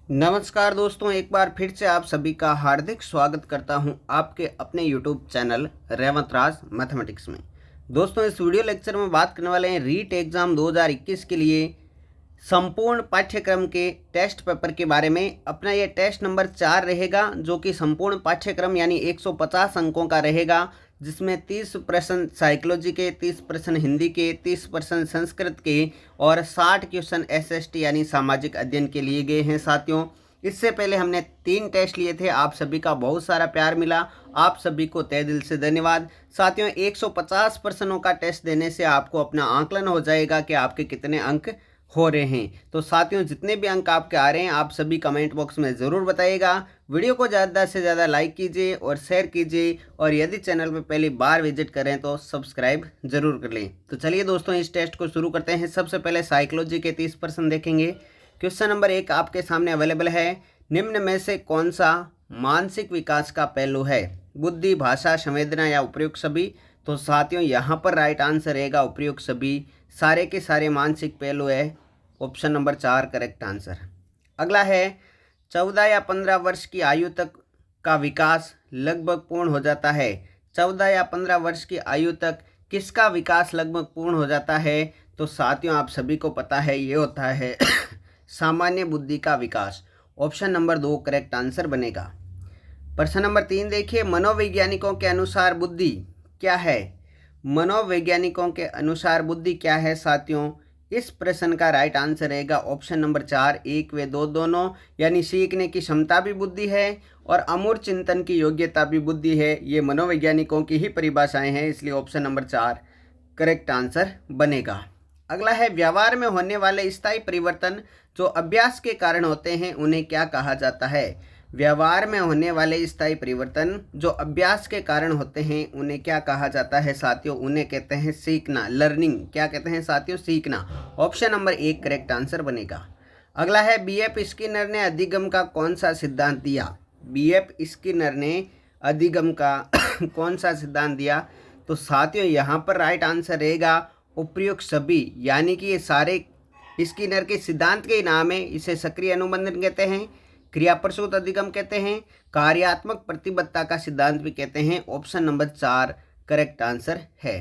नमस्कार दोस्तों, एक बार फिर से आप सभी का हार्दिक स्वागत करता हूं आपके अपने यूट्यूब चैनल रेवंत राज मैथमेटिक्स में। दोस्तों, इस वीडियो लेक्चर में बात करने वाले हैं रीट एग्ज़ाम 2021 के लिए संपूर्ण पाठ्यक्रम के टेस्ट पेपर के बारे में। अपना ये टेस्ट नंबर 4 रहेगा, जो कि संपूर्ण पाठ्यक्रम यानी 150 अंकों का रहेगा, जिसमें 30 प्रश्न साइकोलॉजी के, 30 प्रश्न हिंदी के, 30 प्रश्न संस्कृत के और 60 क्वेश्चन एसएसटी यानी सामाजिक अध्ययन के लिए गए हैं साथियों। इससे पहले हमने 3 टेस्ट लिए थे। आप सभी का बहुत सारा प्यार मिला, आप सभी को तहे दिल से धन्यवाद साथियों। 150 प्रश्नों का टेस्ट देने से आपको अपना आकलन हो जाएगा कि आपके कितने अंक हो रहे हैं। तो साथियों, जितने भी अंक आपके आ रहे हैं आप सभी कमेंट बॉक्स में ज़रूर बताइएगा। वीडियो को ज़्यादा से ज़्यादा लाइक कीजिए और शेयर कीजिए, और यदि चैनल पर पहली बार विजिट करें तो सब्सक्राइब जरूर कर लें। तो चलिए दोस्तों, इस टेस्ट को शुरू करते हैं। सबसे पहले साइकोलॉजी के 30 प्रश्न देखेंगे। क्वेश्चन नंबर 1 आपके सामने अवेलेबल है। निम्न में से कौन सा मानसिक विकास का पहलू है? बुद्धि, भाषा, संवेदना या उपयुक्त सभी? तो साथियों, यहाँ पर राइट आंसर रहेगा उपयुक्त सभी। सारे के सारे मानसिक पहलू है। Option number 4 correct answer. अगला है 14 या 15 वर्ष की आयु तक का विकास लगभग पूर्ण हो जाता है। 14 या 15 वर्ष की आयु तक किसका विकास लगभग पूर्ण हो जाता है? तो साथियों, आप सभी को पता है ये होता है सामान्य बुद्धि का विकास। ऑप्शन नंबर 2 करेक्ट आंसर बनेगा। प्रश्न नंबर 3 देखिए, मनोवैज्ञानिकों के अनुसार बुद्धि क्या है? मनोवैज्ञानिकों के अनुसार बुद्धि क्या है साथियों? इस प्रश्न का राइट आंसर रहेगा ऑप्शन नंबर 4 1 व 2 दोनों, यानी सीखने की क्षमता भी बुद्धि है और अमूर्त चिंतन की योग्यता भी बुद्धि है। ये मनोवैज्ञानिकों की ही परिभाषाएं हैं, इसलिए ऑप्शन नंबर 4 करेक्ट आंसर बनेगा। अगला है, व्यवहार में होने वाले स्थायी परिवर्तन जो अभ्यास के कारण होते हैं उन्हें क्या कहा जाता है? व्यवहार में होने वाले स्थायी परिवर्तन जो अभ्यास के कारण होते हैं उन्हें क्या कहा जाता है साथियों? उन्हें कहते हैं सीखना, लर्निंग। क्या कहते हैं साथियों? सीखना। ऑप्शन नंबर 1 करेक्ट आंसर बनेगा। अगला है, बीएफ स्किनर ने अधिगम का कौन सा सिद्धांत दिया? बीएफ स्किनर ने अधिगम का कौन सा सिद्धांत दिया? तो साथियों, यहाँ पर राइट आंसर रहेगा उपयुक्त सभी, यानी कि ये सारे स्किनर के सिद्धांत के नाम है। इसे सक्रिय अनुबंधन कहते हैं, क्रियाप्रसूत अधिगम कहते हैं, कार्यात्मक प्रतिबद्धता का सिद्धांत भी कहते हैं। ऑप्शन नंबर 4 करेक्ट आंसर है।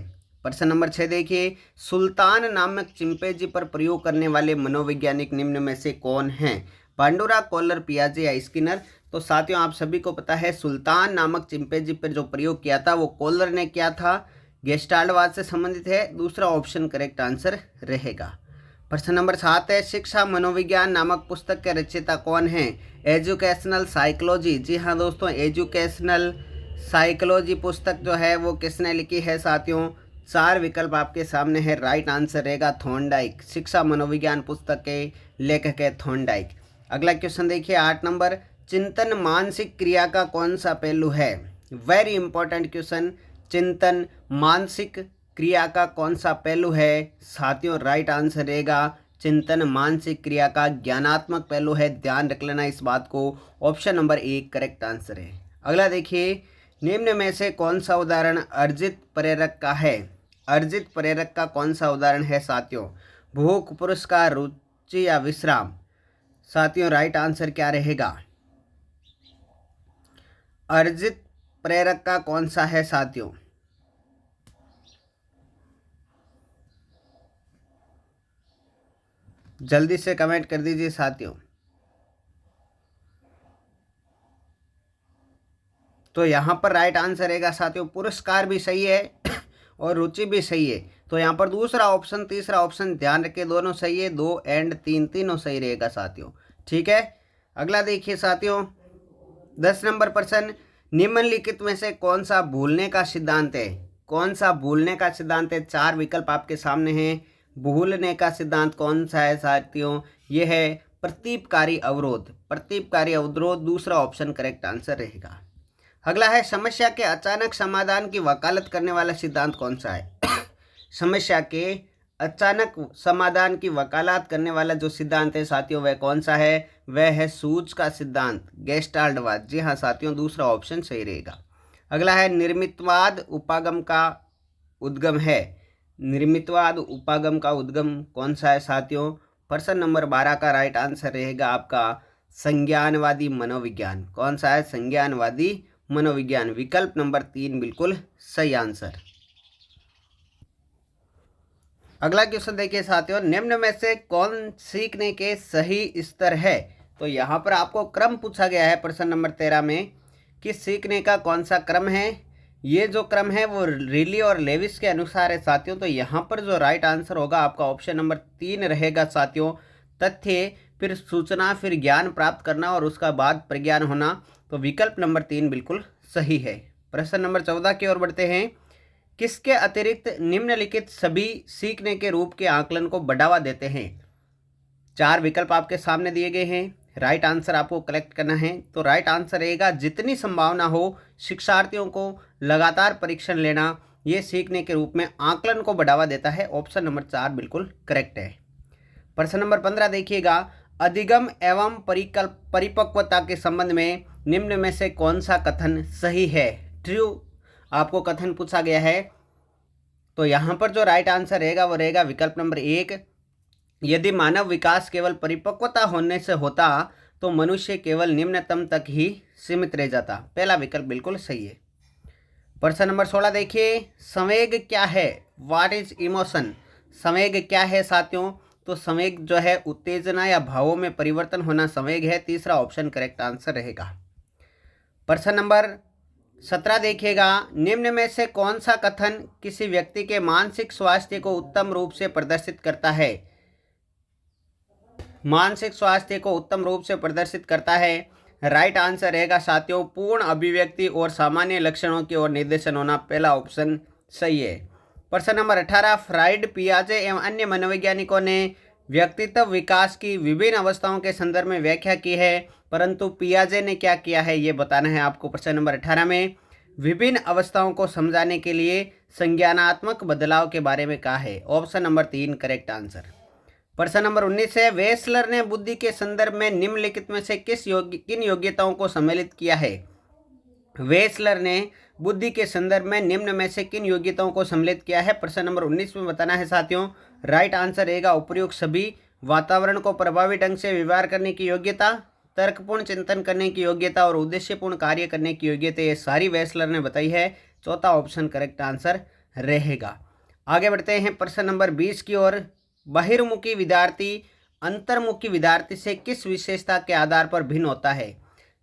प्रश्न नंबर 6 देखिए, सुल्तान नामक चिंपैंजी पर प्रयोग करने वाले मनोवैज्ञानिक निम्न में से कौन हैं? पांडुरा, कॉलर, पियाजे या स्किनर? तो साथियों, आप सभी को पता है सुल्तान नामक चिंपैंजी पर जो प्रयोग किया था वो कॉलर ने किया था। गेस्टाल्टवाद से संबंधित है। दूसरा ऑप्शन करेक्ट आंसर रहेगा। प्रश्न नंबर 7 है, शिक्षा मनोविज्ञान नामक पुस्तक के रचयिता कौन है? Educational psychology. जी हाँ दोस्तों, एजुकेशनल साइकोलॉजी पुस्तक जो है वो किसने लिखी है साथियों? 4 विकल्प आपके सामने है। राइट आंसर रहेगा थॉर्नडाइक। शिक्षा मनोविज्ञान पुस्तक के लेखक है थॉर्नडाइक। अगला क्वेश्चन देखिए 8 नंबर, चिंतन मानसिक क्रिया का कौन सा पहलू है? Very important question. चिंतन मानसिक क्रिया का कौन सा पहलू है साथियों? राइट आंसर रहेगा चिंतन मानसिक क्रिया का ज्ञानात्मक पहलू है। ध्यान रख लेना इस बात को। ऑप्शन नंबर 1 करेक्ट आंसर है। अगला देखिए, निम्न में से कौन सा उदाहरण अर्जित प्रेरक का है? अर्जित प्रेरक का कौन सा उदाहरण है साथियों? भूख, पुरस्कार, रुचि या विश्राम? साथियों, राइट आंसर क्या रहेगा? अर्जित प्रेरक का कौन सा है साथियों? जल्दी से कमेंट कर दीजिए साथियों। तो यहाँ पर राइट आंसर रहेगा साथियों पुरस्कार भी सही है और रुचि भी सही है। तो यहाँ पर दूसरा ऑप्शन, तीसरा ऑप्शन ध्यान रखें, दोनों सही है। 2 एंड 3 तीनों सही रहेगा साथियों। ठीक है। अगला देखिए साथियों 10 नंबर प्रश्न, निम्नलिखित में से कौन सा भूलने का सिद्धांत है? कौन सा भूलने का सिद्धांत है? 4 विकल्प आपके सामने हैं। भूलने का सिद्धांत कौन सा है साथियों? ये है प्रतीपकारी अवरोध। प्रतीपकारी अवरोध दूसरा ऑप्शन करेक्ट आंसर रहेगा। अगला है, समस्या के अचानक समाधान की वकालत करने वाला सिद्धांत कौन सा है? समस्या के अचानक समाधान की वकालत करने वाला जो सिद्धांत है साथियों वह कौन सा है? वह है सूज का सिद्धांत, गेस्टाल्टवाद। जी हाँ साथियों, दूसरा ऑप्शन सही रहेगा। अगला है, निर्मितवाद उपागम का उद्गम है। निर्मितवाद उपागम का उद्गम कौन सा है साथियों? प्रश्न नंबर 12 का राइट आंसर रहेगा आपका संज्ञानवादी मनोविज्ञान। कौन सा है? संज्ञानवादी मनोविज्ञान। विकल्प नंबर 3 बिल्कुल सही आंसर। अगला क्वेश्चन देखिए साथियों, निम्न में से कौन सीखने के सही स्तर है? तो यहाँ पर आपको क्रम पूछा गया है प्रश्न नंबर 13 में कि सीखने का कौन सा क्रम है। ये जो क्रम है वो रिली और लेविस के अनुसार है साथियों। तो यहाँ पर जो राइट आंसर होगा आपका ऑप्शन नंबर 3 रहेगा साथियों। तथ्य, फिर सूचना, फिर ज्ञान प्राप्त करना और उसका बाद प्रज्ञान होना। तो विकल्प नंबर 3 बिल्कुल सही है। प्रश्न नंबर 14 की ओर बढ़ते हैं। किसके अतिरिक्त निम्नलिखित सभी सीखने के रूप के आकलन को बढ़ावा देते हैं? 4 विकल्प आपके सामने दिए गए हैं। राइट आंसर आपको कलेक्ट करना है। तो राइट आंसर रहेगा जितनी संभावना हो शिक्षार्थियों को लगातार परीक्षण लेना, ये सीखने के रूप में आकलन को बढ़ावा देता है। ऑप्शन नंबर 4 बिल्कुल करेक्ट है। प्रश्न नंबर 15 देखिएगा, अधिगम एवं परिपक्वता के संबंध में निम्न में से कौन सा कथन सही है? ट्रू आपको कथन पूछा गया है। तो यहाँ पर जो राइट आंसर रहेगा वो रहेगा विकल्प नंबर 1। यदि मानव विकास केवल परिपक्वता होने से होता तो मनुष्य केवल निम्नतम तक ही सीमित रह जाता। पहला विकल्प बिल्कुल सही है। प्रश्न नंबर 16 देखिए, संवेग क्या है? What is emotion? संवेग क्या है साथियों? तो संवेग जो है उत्तेजना या भावों में परिवर्तन होना संवेग है। तीसरा ऑप्शन करेक्ट आंसर रहेगा। प्रश्न नंबर 17 देखिएगा, निम्न में से कौन सा कथन किसी व्यक्ति के मानसिक स्वास्थ्य को उत्तम रूप से प्रदर्शित करता है? मानसिक स्वास्थ्य को उत्तम रूप से प्रदर्शित करता है। राइट आंसर रहेगा साथियों, पूर्ण अभिव्यक्ति और सामान्य लक्षणों की ओर निर्देशन होना। पहला ऑप्शन सही है। प्रश्न नंबर 18, फ्राइड, पियाजे एवं अन्य मनोवैज्ञानिकों ने व्यक्तित्व विकास की विभिन्न अवस्थाओं के संदर्भ में व्याख्या की है, परंतु पियाजे ने क्या किया है ये बताना है आपको। प्रश्न नंबर 18 में विभिन्न अवस्थाओं को समझाने के लिए संज्ञानात्मक बदलाव के बारे में कहा है। Option number 3 correct answer. प्रश्न नंबर 19 है, वेसलर ने बुद्धि के संदर्भ में निम्नलिखित में से किन योग्यताओं को सम्मिलित किया है? वेसलर ने बुद्धि के संदर्भ में निम्न में से किन योग्यताओं को सम्मिलित किया है? प्रश्न नंबर 19 में बताना है साथियों। राइट आंसर रहेगा उपयुक्त सभी, वातावरण को प्रभावी ढंग से व्यवहार करने की योग्यता, तर्कपूर्ण चिंतन करने की योग्यता और उद्देश्यपूर्ण कार्य करने की योग्यता, ये सारी वेसलर ने बताई है। चौथा ऑप्शन करेक्ट आंसर रहेगा। आगे बढ़ते हैं प्रश्न नंबर 20 की ओर। बहिर्मुखी विद्यार्थी अंतर्मुखी विद्यार्थी से किस विशेषता के आधार पर भिन्न होता है?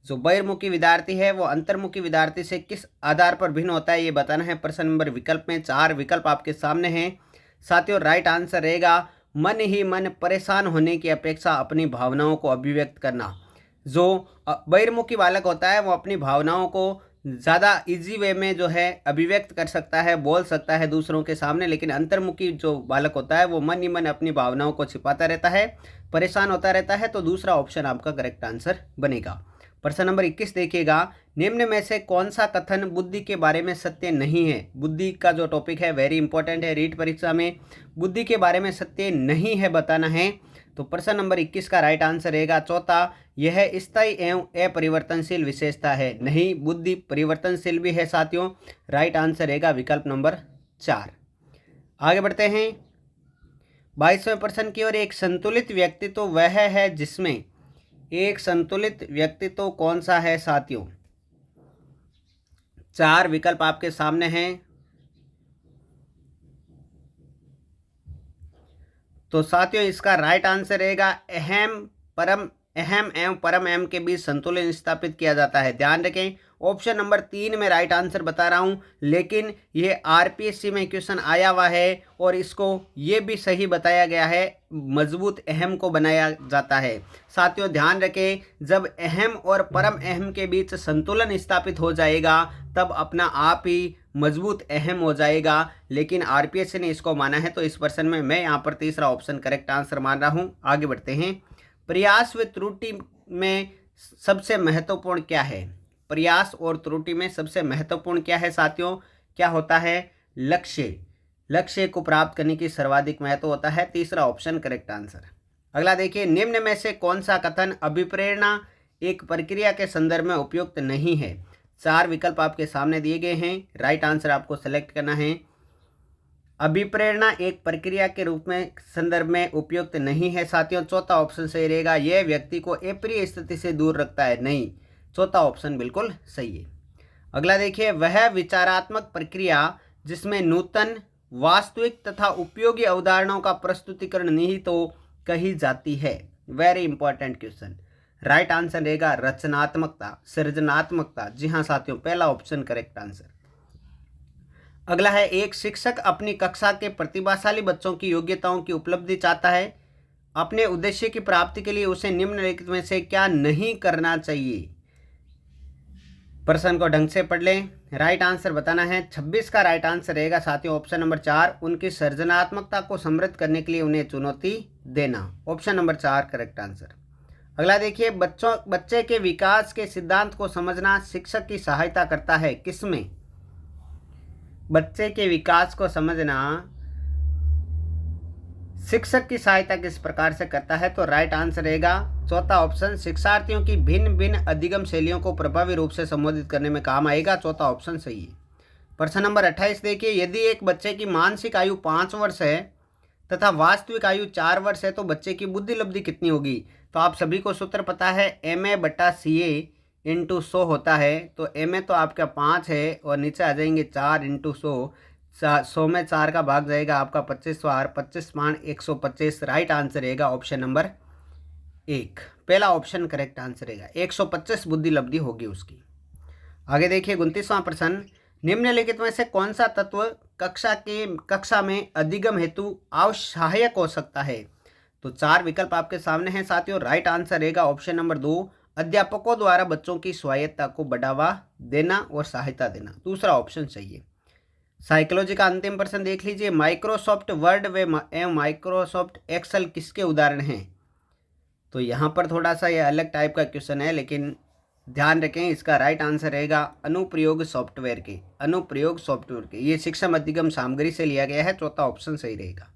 जो बहिर्मुखी विद्यार्थी है वो अंतर्मुखी विद्यार्थी से किस आधार पर भिन्न होता है ये बताना है। प्रश्न नंबर विकल्प में 4 विकल्प आपके सामने हैं साथियों। राइट आंसर रहेगा मन ही मन परेशान होने की अपेक्षा अपनी भावनाओं को अभिव्यक्त करना। जो बहिर्मुखी बालक होता है वो अपनी भावनाओं को ज़्यादा इजी वे में जो है अभिव्यक्त कर सकता है, बोल सकता है दूसरों के सामने, लेकिन अंतर्मुखी जो बालक होता है वो मन ही मन अपनी भावनाओं को छिपाता रहता है, परेशान होता रहता है। तो दूसरा ऑप्शन आपका करेक्ट आंसर बनेगा। प्रश्न नंबर 21 देखिएगा, निम्न में से कौन सा कथन बुद्धि के बारे में सत्य नहीं है? बुद्धि का जो टॉपिक है वेरी इंपॉर्टेंट है, रीट परीक्षा में बुद्धि के बारे में सत्य नहीं है बताना है। तो प्रश्न नंबर 21 का राइट आंसर रहेगा चौथा, यह स्थायी एवं अपरिवर्तनशील विशेषता है। नहीं, बुद्धि परिवर्तनशील भी है साथियों। राइट आंसर रहेगा विकल्प नंबर 4। आगे बढ़ते हैं 22वें प्रश्न की ओर। एक संतुलित व्यक्तित्व वह है जिसमें, एक संतुलित व्यक्तित्व कौन सा है साथियों? 4 विकल्प आपके सामने हैं। तो साथियों इसका राइट आंसर रहेगा अहम एवं परम अहम के बीच संतुलन स्थापित किया जाता है। ध्यान रखें, ऑप्शन नंबर 3 में राइट आंसर बता रहा हूं, लेकिन ये आरपीएससी में क्वेश्चन आया हुआ है और इसको ये भी सही बताया गया है, मजबूत अहम को बनाया जाता है। साथियों ध्यान रखें, जब अहम और परम अहम के बीच संतुलन स्थापित हो जाएगा तब अपना आप ही मजबूत अहम हो जाएगा, लेकिन आरपीएससी ने इसको माना है। तो इस प्रश्न में मैं यहाँ पर तीसरा ऑप्शन करेक्ट आंसर मान रहा हूँ। आगे बढ़ते हैं, प्रयास व त्रुटि में सबसे महत्वपूर्ण क्या है? प्रयास और त्रुटि में सबसे महत्वपूर्ण क्या है साथियों? क्या होता है? लक्ष्य को प्राप्त करने की सर्वाधिक महत्व होता है। तीसरा ऑप्शन करेक्ट आंसर। अगला देखिए, निम्न में से कौन सा कथन अभिप्रेरणा एक प्रक्रिया के संदर्भ में उपयुक्त नहीं है? 4 विकल्प आपके सामने दिए गए हैं। राइट आंसर आपको सेलेक्ट करना है। अभिप्रेरणा एक प्रक्रिया के रूप में संदर्भ में उपयुक्त नहीं है साथियों। चौथा ऑप्शन सही रहेगा, यह व्यक्ति को अप्रिय स्थिति से दूर रखता है, नहीं, चौथा ऑप्शन बिल्कुल सही है। अगला देखिए, वह विचारात्मक प्रक्रिया जिसमें नूतन, वास्तविक तथा उपयोगी अवधारणाओं का प्रस्तुतिकरण निहित तो कही जाती है। Very important question. Right answer रहेगा रचनात्मकता, सृजनात्मकता। जी हाँ साथियों, पहला ऑप्शन करेक्ट आंसर। अगला है, एक शिक्षक अपनी कक्षा के प्रतिभाशाली बच्चों की योग्यताओं की उपलब्धि चाहता है। अपने उद्देश्य की प्राप्ति के लिए उसे निम्नलिखित में से क्या नहीं करना चाहिए। प्रश्न को ढंग से पढ़ लें, राइट आंसर बताना है। 26 का राइट आंसर रहेगा साथियों ऑप्शन नंबर 4, उनकी सृजनात्मकता को समृद्ध करने के लिए उन्हें चुनौती देना। Option number 4 correct answer. अगला देखिए, बच्चे के विकास के सिद्धांत को समझना शिक्षक की सहायता करता है, किसमें। बच्चे के विकास को समझना शिक्षक की सहायता किस प्रकार से करता है, तो राइट आंसर रहेगा चौथा ऑप्शन, शिक्षार्थियों की भिन्न भिन्न अधिगम शैलियों को प्रभावी रूप से संबोधित करने में काम आएगा, चौथा ऑप्शन सही है। प्रश्न नंबर 28 देखिए, यदि एक बच्चे की मानसिक आयु 5 वर्ष है तथा वास्तविक आयु 4 वर्ष है तो बच्चे की बुद्धि लब्धि कितनी होगी। तो आप सभी को सूत्र पता है, MA/CA × 100 होता है। तो MA तो आपका 5 है और नीचे आ जाएंगे 4 × 100, 100 में 4 का भाग जाएगा आपका 25, 25 मान 125। राइट आंसर रहेगा ऑप्शन नंबर 1, पहला ऑप्शन करेक्ट आंसर रहेगा। 125 बुद्धि लब्धि होगी उसकी। आगे देखिए 29वां प्रश्न, निम्नलिखित में से कौन सा तत्व कक्षा में अधिगम हेतु आवश्यक हो सकता है। तो 4 विकल्प आपके सामने हैं साथियों। राइट आंसर रहेगा ऑप्शन नंबर 2, अध्यापकों द्वारा बच्चों की स्वायत्तता को बढ़ावा देना और सहायता देना, दूसरा ऑप्शन चाहिए। साइकोलॉजी का अंतिम प्रश्न देख लीजिए, माइक्रोसॉफ्ट वर्ड एवं माइक्रोसॉफ्ट एक्सेल किसके उदाहरण हैं। तो यहाँ पर थोड़ा सा ये अलग टाइप का क्वेश्चन है, लेकिन ध्यान रखें इसका राइट आंसर रहेगा अनुप्रयोग सॉफ्टवेयर के, अनुप्रयोग सॉफ्टवेयर के। ये शिक्षण अधिगम सामग्री से लिया गया है, चौथा ऑप्शन सही रहेगा।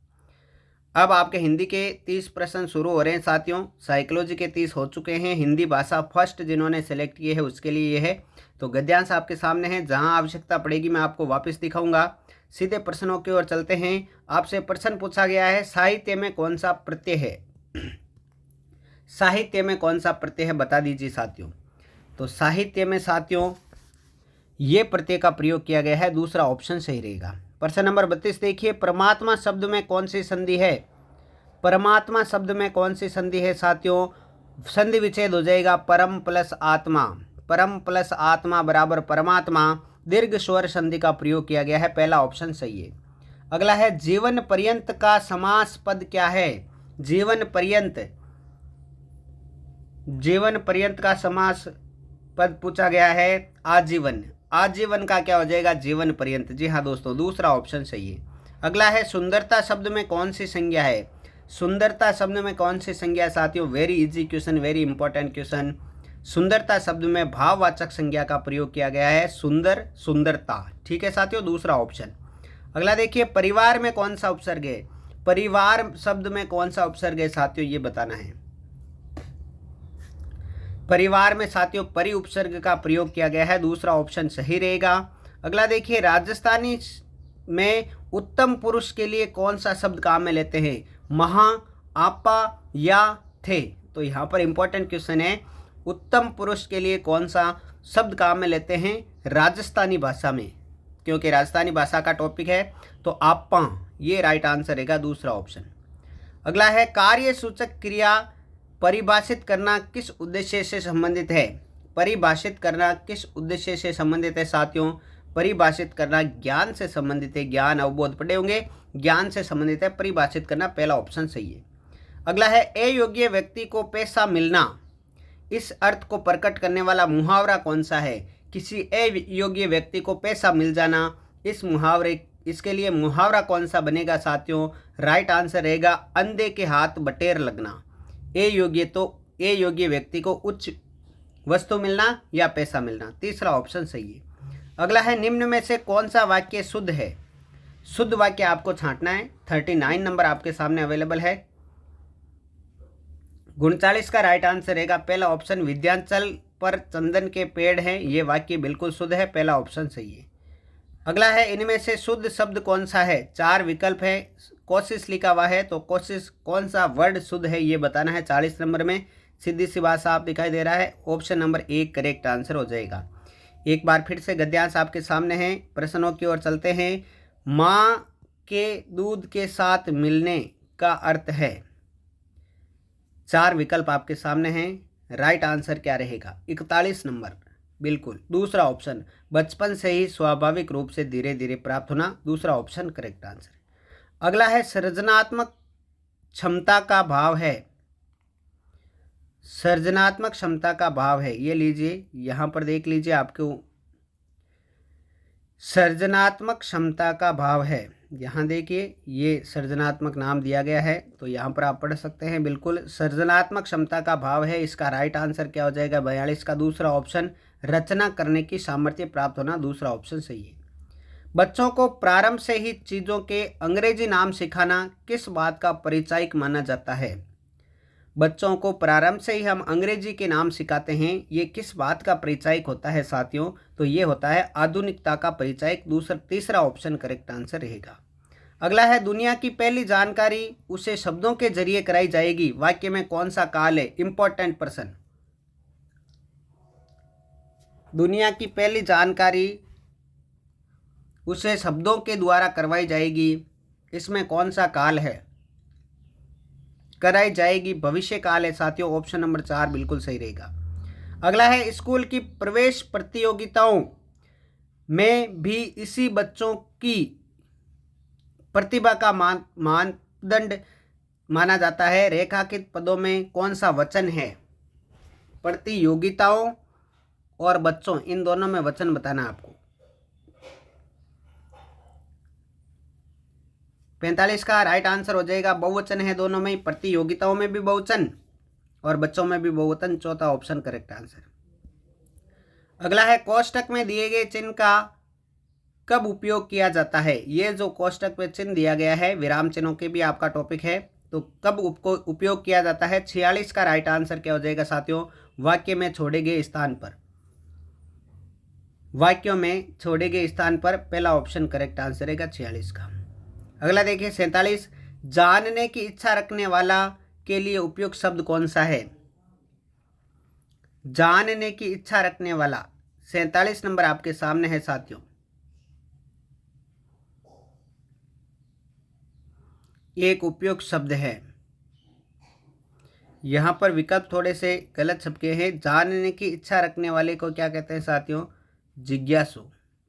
अब आपके हिंदी के 30 प्रश्न शुरू हो रहे हैं साथियों। साइकोलॉजी के 30 हो चुके हैं। हिंदी भाषा फर्स्ट जिन्होंने सेलेक्ट किए है उसके लिए ये है। तो गद्यांश आपके सामने है, जहां आवश्यकता पड़ेगी मैं आपको वापस दिखाऊंगा। सीधे प्रश्नों की ओर चलते हैं। आपसे प्रश्न पूछा गया है, साहित्य में कौन सा प्रत्यय है। साहित्य में कौन सा प्रत्यय है बता दीजिए साथियों। तो साहित्य में साथियों ये प्रत्यय का प्रयोग किया गया है, दूसरा ऑप्शन सही रहेगा। प्रश्न नंबर 32 देखिए, परमात्मा शब्द में कौन सी संधि है। परमात्मा शब्द में कौन सी संधि है साथियों। संधि विच्छेद हो जाएगा परम प्लस आत्मा, परम प्लस आत्मा बराबर परमात्मा। दीर्घ स्वर संधि का प्रयोग किया गया है, पहला ऑप्शन सही है। अगला है, जीवन पर्यंत का समास पद क्या है। जीवन पर्यंत, जीवन पर्यंत का समास पद पूछा गया है आजीवन। आजीवन का क्या हो जाएगा, जीवन पर्यंत। जी हाँ दोस्तों, दूसरा ऑप्शन सही है। अगला है, सुंदरता शब्द में कौन सी संज्ञा है। सुंदरता शब्द में कौन सी संज्ञा है साथियों। Very easy question, very important question. सुंदरता शब्द में भाववाचक संज्ञा का प्रयोग किया गया है, सुंदर, सुंदरता। ठीक है साथियों, दूसरा ऑप्शन। अगला देखिए, परिवार में कौन सा उपसर्ग है। परिवार शब्द में कौन सा उपसर्ग है साथियों, ये बताना है। परिवार में साथियों परि उपसर्ग का प्रयोग किया गया है, दूसरा ऑप्शन सही रहेगा। अगला देखिए, राजस्थानी में उत्तम पुरुष के लिए कौन सा शब्द काम में लेते हैं। महा, आपा या थे। तो यहाँ पर इंपॉर्टेंट क्वेश्चन है, उत्तम पुरुष के लिए कौन सा शब्द काम में लेते हैं राजस्थानी भाषा में, क्योंकि राजस्थानी भाषा का टॉपिक है। तो आपा, ये राइट आंसर रहेगा, दूसरा ऑप्शन। अगला है, कार्य सूचक क्रिया परिभाषित करना किस उद्देश्य से संबंधित है। परिभाषित करना किस उद्देश्य से संबंधित है साथियों। परिभाषित करना ज्ञान से संबंधित है, ज्ञान अवबोध पढ़े होंगे, ज्ञान से संबंधित है परिभाषित करना, पहला ऑप्शन सही है। अगला है, अयोग्य व्यक्ति को पैसा मिलना, इस अर्थ को प्रकट करने वाला मुहावरा कौन सा है। किसी अयोग्य व्यक्ति को पैसा मिल जाना, इस मुहावरे, इसके लिए मुहावरा कौन सा बनेगा साथियों। राइट आंसर रहेगा अंधे के हाथ बटेर लगना। अयोग्य, तो अयोग्य व्यक्ति को उच्च वस्तु मिलना या पैसा मिलना, तीसरा ऑप्शन सही है। अगला है, निम्न में से कौन सा वाक्य शुद्ध है। शुद्ध वाक्य आपको छांटना है। 39 नंबर आपके सामने अवेलेबल है। 39 का राइट आंसर रहेगा पहला ऑप्शन, विंध्याचल पर चंदन के पेड़ हैं, ये वाक्य बिल्कुल शुद्ध है, पहला ऑप्शन सही है। अगला है इनमें से शुद्ध शब्द कौन सा है। 4 विकल्प है, कोशिश लिखा हुआ है, तो कोशिश कौन सा वर्ड शुद्ध है ये बताना है। 40 नंबर में सीधी सी बात साफ दिखाई दे रहा है, ऑप्शन नंबर 1 करेक्ट आंसर हो जाएगा। एक बार फिर से गद्यांश आपके सामने है, प्रश्नों की ओर चलते हैं। माँ के दूध के साथ मिलने का अर्थ है। 4 विकल्प आपके सामने हैं, राइट आंसर क्या रहेगा। 41 नंबर बिल्कुल दूसरा ऑप्शन, बचपन से ही स्वाभाविक रूप से धीरे धीरे प्राप्त होना, दूसरा ऑप्शन करेक्ट आंसर। अगला है सृजनात्मक क्षमता का भाव है। सृजनात्मक क्षमता का भाव है, ये लीजिए यहाँ पर देख लीजिए, आपको सृजनात्मक क्षमता का भाव है, यहाँ देखिए ये सृजनात्मक नाम दिया गया है, तो यहाँ पर आप पढ़ सकते हैं। बिल्कुल सृजनात्मक क्षमता का भाव है, इसका राइट आंसर क्या हो जाएगा 42 का दूसरा ऑप्शन, रचना करने की सामर्थ्य प्राप्त होना, दूसरा ऑप्शन सही है। बच्चों को प्रारंभ से ही चीज़ों के अंग्रेजी नाम सिखाना किस बात का परिचायक माना जाता है। बच्चों को प्रारंभ से ही हम अंग्रेजी के नाम सिखाते हैं, ये किस बात का परिचायक होता है साथियों, तो ये होता है आधुनिकता का परिचायक, तीसरा ऑप्शन करेक्ट आंसर रहेगा। अगला है दुनिया की पहली जानकारी उसे शब्दों के जरिए कराई जाएगी, वाक्य में कौन सा काल है। इंपॉर्टेंट प्रश्न, दुनिया की पहली जानकारी उसे शब्दों के द्वारा करवाई जाएगी, इसमें कौन सा काल है। कराई जाएगी भविष्य काल है साथियों, ऑप्शन नंबर 4 बिल्कुल सही रहेगा। अगला है स्कूल की प्रवेश प्रतियोगिताओं में भी इसी बच्चों की प्रतिभा का मानदंड माना जाता है, रेखांकित पदों में कौन सा वचन है। प्रतियोगिताओं और बच्चों, इन दोनों में वचन बताना आपको। 45 का राइट आंसर हो जाएगा, बहुवचन है दोनों में, प्रतियोगिताओं में भी बहुवचन और बच्चों में भी बहुवचन, चौथा ऑप्शन करेक्ट आंसर। अगला है कोष्टक में दिए गए चिन्ह का कब उपयोग किया जाता है। ये जो कोष्टक में चिन्ह दिया गया है, विराम चिन्हों के भी आपका टॉपिक है, तो कब उपयोग किया जाता है। 46 का राइट आंसर क्या हो जाएगा साथियों, वाक्य में छोड़े गए स्थान पर। वाक्यों में छोड़े गए स्थान पर पहला ऑप्शन करेक्ट आंसर रहेगा 46 का। अगला देखिए 47, जानने की इच्छा रखने वाला के लिए उपयुक्त शब्द कौन सा है। जानने की इच्छा रखने वाला 47 नंबर आपके सामने है साथियों। एक उपयुक्त शब्द है, यहां पर विकल्प थोड़े से गलत छपके हैं। जानने की इच्छा रखने वाले को क्या कहते हैं साथियों, जिज्ञासु।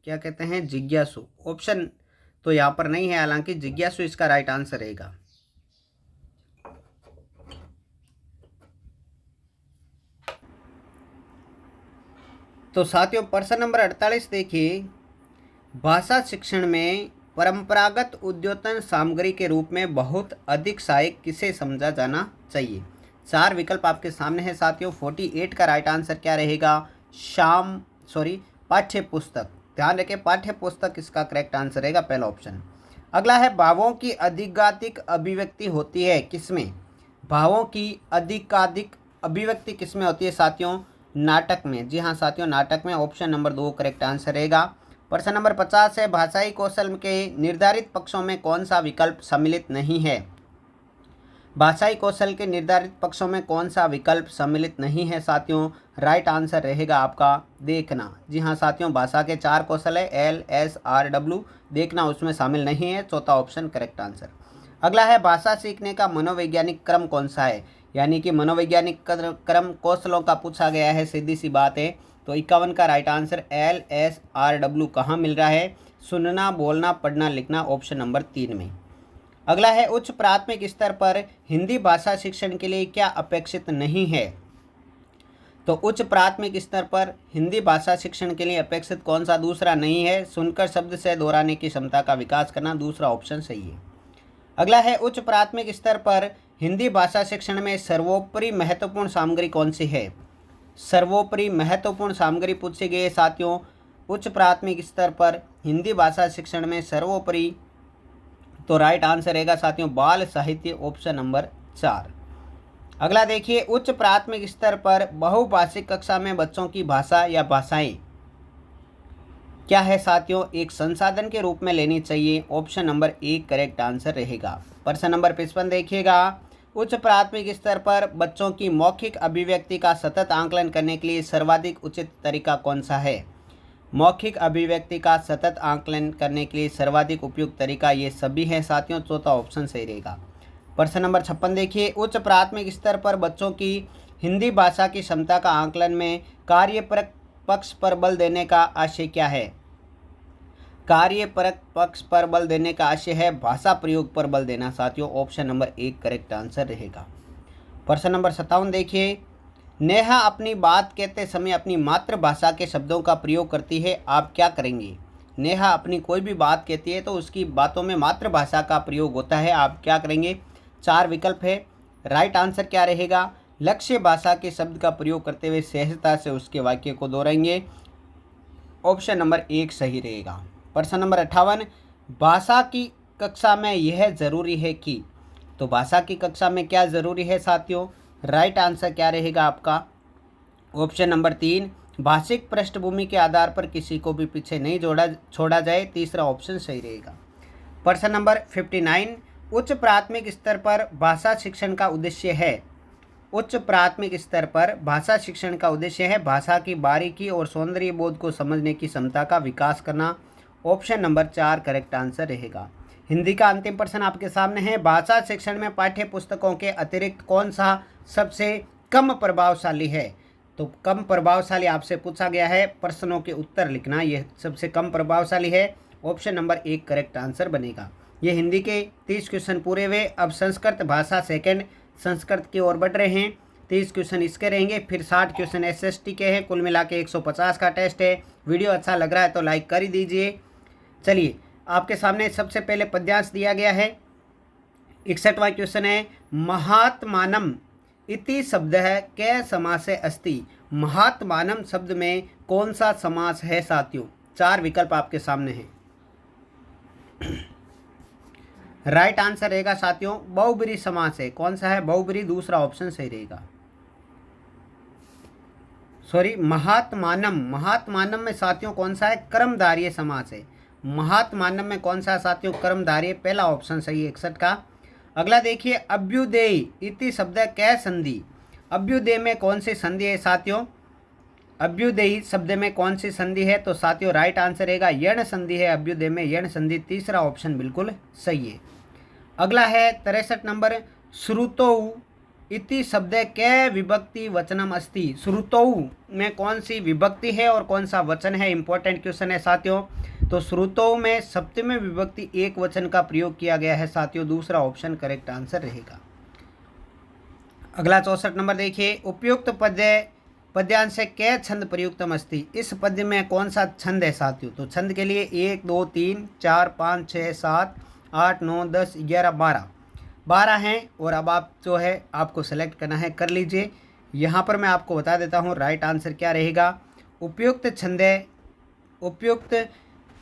क्या कहते हैं, जिज्ञासु। ऑप्शन तो यहाँ पर नहीं है, हालांकि जिज्ञासु इसका राइट आंसर रहेगा। तो साथियों प्रश्न नंबर 48 देखिए, भाषा शिक्षण में परंपरागत उद्योतन सामग्री के रूप में बहुत अधिक सहायक किसे समझा जाना चाहिए। 4 विकल्प आपके सामने है साथियों। 48 का राइट आंसर क्या रहेगा, पाठ्य पुस्तक। ध्यान रखें, पाठ्य पुस्तक इसका करेक्ट आंसर रहेगा, पहला ऑप्शन। अगला है भावों की अधिकाधिक अभिव्यक्ति होती है किसमें। भावों की अधिकाधिक अभिव्यक्ति किसमें होती है साथियों, नाटक में। जी हाँ साथियों, नाटक में, ऑप्शन नंबर 2 करेक्ट आंसर रहेगा। प्रश्न नंबर 50 है, भाषाई कौशल के निर्धारित पक्षों में कौन सा विकल्प सम्मिलित नहीं है। भाषाई कौशल के निर्धारित पक्षों में कौन सा विकल्प सम्मिलित नहीं है साथियों, राइट आंसर रहेगा आपका देखना। जी हाँ साथियों, भाषा के 4 कौशल है, LSRW, देखना उसमें शामिल नहीं है, चौथा ऑप्शन करेक्ट आंसर। अगला है भाषा सीखने का मनोवैज्ञानिक क्रम कौन सा है, यानी कि मनोवैज्ञानिक क्रम कौशलों का पूछा गया है, सीधी सी बात है। तो 51 का राइट आंसर LSRW कहाँ मिल रहा है, सुनना, बोलना, पढ़ना, लिखना, ऑप्शन नंबर 3 में। अगला है उच्च प्राथमिक स्तर पर हिंदी भाषा शिक्षण के लिए क्या अपेक्षित नहीं है। तो उच्च प्राथमिक स्तर पर हिंदी भाषा शिक्षण के लिए अपेक्षित कौन सा दूसरा नहीं है, सुनकर शब्द से दोहराने की क्षमता का विकास करना, दूसरा ऑप्शन सही है। अगला है उच्च प्राथमिक स्तर पर हिंदी भाषा शिक्षण में सर्वोपरि महत्वपूर्ण सामग्री कौन सी है। सर्वोपरि महत्वपूर्ण सामग्री पूछी गई है साथियों, उच्च प्राथमिक स्तर पर हिंदी भाषा शिक्षण में सर्वोपरि, तो राइट आंसर रहेगा साथियों बाल साहित्य, ऑप्शन नंबर 4। अगला देखिए, उच्च प्राथमिक स्तर पर बहुभाषिक कक्षा में बच्चों की भाषा या भाषाएं क्या है साथियों, एक संसाधन के रूप में लेनी चाहिए। ऑप्शन नंबर 1 करेक्ट आंसर रहेगा। प्रश्न नंबर 55 देखिएगा। उच्च प्राथमिक स्तर पर बच्चों की मौखिक अभिव्यक्ति का सतत आंकलन करने के लिए सर्वाधिक उचित तरीका कौन सा है। मौखिक अभिव्यक्ति का सतत आंकलन करने के लिए सर्वाधिक उपयुक्त तरीका ये सभी है साथियों, चौथा ऑप्शन सही रहेगा। प्रश्न नंबर 56 देखिए। उच्च प्राथमिक स्तर पर बच्चों की हिंदी भाषा की क्षमता का आंकलन में कार्यपरक पक्ष पर बल देने का आशय क्या है। कार्यपरक पक्ष पर बल देने का आशय है भाषा प्रयोग पर बल देना साथियों, ऑप्शन नंबर 1 करेक्ट आंसर रहेगा। प्रश्न नंबर 57 देखिए। नेहा अपनी बात कहते समय अपनी मातृभाषा के शब्दों का प्रयोग करती है, आप क्या करेंगे। नेहा अपनी कोई भी बात कहती है तो उसकी बातों में मातृभाषा का प्रयोग होता है, आप क्या करेंगे। 4 विकल्प है। राइट आंसर क्या रहेगा। लक्ष्य भाषा के शब्द का प्रयोग करते हुए सहजता से उसके वाक्य को दोहराएंगे, ऑप्शन नंबर 1 सही रहेगा। प्रश्न नंबर 58। भाषा की कक्षा में यह जरूरी है कि, तो भाषा की कक्षा में क्या जरूरी है साथियों। राइट आंसर क्या रहेगा आपका, ऑप्शन नंबर 3 भाषिक पृष्ठभूमि के आधार पर किसी को भी पीछे नहीं छोड़ा जाए, तीसरा ऑप्शन सही रहेगा। प्रश्न नंबर 59। उच्च प्राथमिक स्तर पर भाषा शिक्षण का उद्देश्य है। उच्च प्राथमिक स्तर पर भाषा शिक्षण का उद्देश्य है भाषा की बारीकी और सौंदर्य बोध को समझने की क्षमता का विकास करना, ऑप्शन नंबर 4 करेक्ट आंसर रहेगा। हिंदी का अंतिम प्रश्न आपके सामने है। भाषा शिक्षण में पाठ्य पुस्तकों के अतिरिक्त कौन सा सबसे कम प्रभावशाली है। तो कम प्रभावशाली आपसे पूछा गया है, प्रश्नों के उत्तर लिखना, यह सबसे कम प्रभावशाली है, ऑप्शन नंबर 1 करेक्ट आंसर बनेगा। ये हिंदी के 30 क्वेश्चन पूरे हुए। अब संस्कृत भाषा सेकंड संस्कृत की ओर बढ़ रहे हैं। 30 क्वेश्चन इसके रहेंगे, फिर 60 क्वेश्चन SST के हैं। कुल मिला के 150 का टेस्ट है। वीडियो अच्छा लग रहा है तो लाइक कर ही दीजिए। चलिए, आपके सामने सबसे पहले पद्यांश दिया गया है। 61वां क्वेश्चन है। महात्मानम इति शब्द है कै समासे अस्ति। महात्मानम शब्द में कौन सा समास है साथियों। 4 विकल्प आपके सामने हैं। राइट आंसर रहेगा साथियों बहुब्रीहि समास है। कौन सा है, बहुब्रीहि, दूसरा ऑप्शन सही रहेगा। सॉरी, महात्मानम, महात्मानम में साथियों कौन सा है, कर्मधारय समास है। महात्मानम में कौन सा साथियों, कर्मधारय, पहला ऑप्शन सही है 61 का। अगला देखिए। अभ्युदय इति शब्द कै संधि। अभ्युदय में कौन सी संधि है साथियों। अभ्युदय शब्द में कौन सी संधि है, तो साथियों राइट आंसर रहेगा यण संधि है। अभ्युदय में यण संधि, तीसरा ऑप्शन बिल्कुल सही है। अगला है 63 नंबर। श्रुतौ इति शब्द कै विभक्ति वचनम अस्ति। श्रुतौ में कौन सी विभक्ति है और कौन सा वचन है, इंपॉर्टेंट क्वेश्चन है साथियों। तो श्रुतौ में सप्तमी विभक्ति एक वचन का प्रयोग किया गया है साथियों, दूसरा ऑप्शन करेक्ट आंसर रहेगा। अगला 64 नंबर देखिए। उपयुक्त पद्यांश से कै छंद प्रयुक्तम अस्ति। इस पद्य में कौन सा छंद है साथियों। तो छंद के लिए 1 2 3 4 5 6 7 8 9 10 11 12 हैं। और अब आप जो है आपको सेलेक्ट करना है, कर लीजिए। यहाँ पर मैं आपको बता देता हूँ राइट आंसर क्या रहेगा। उपयुक्त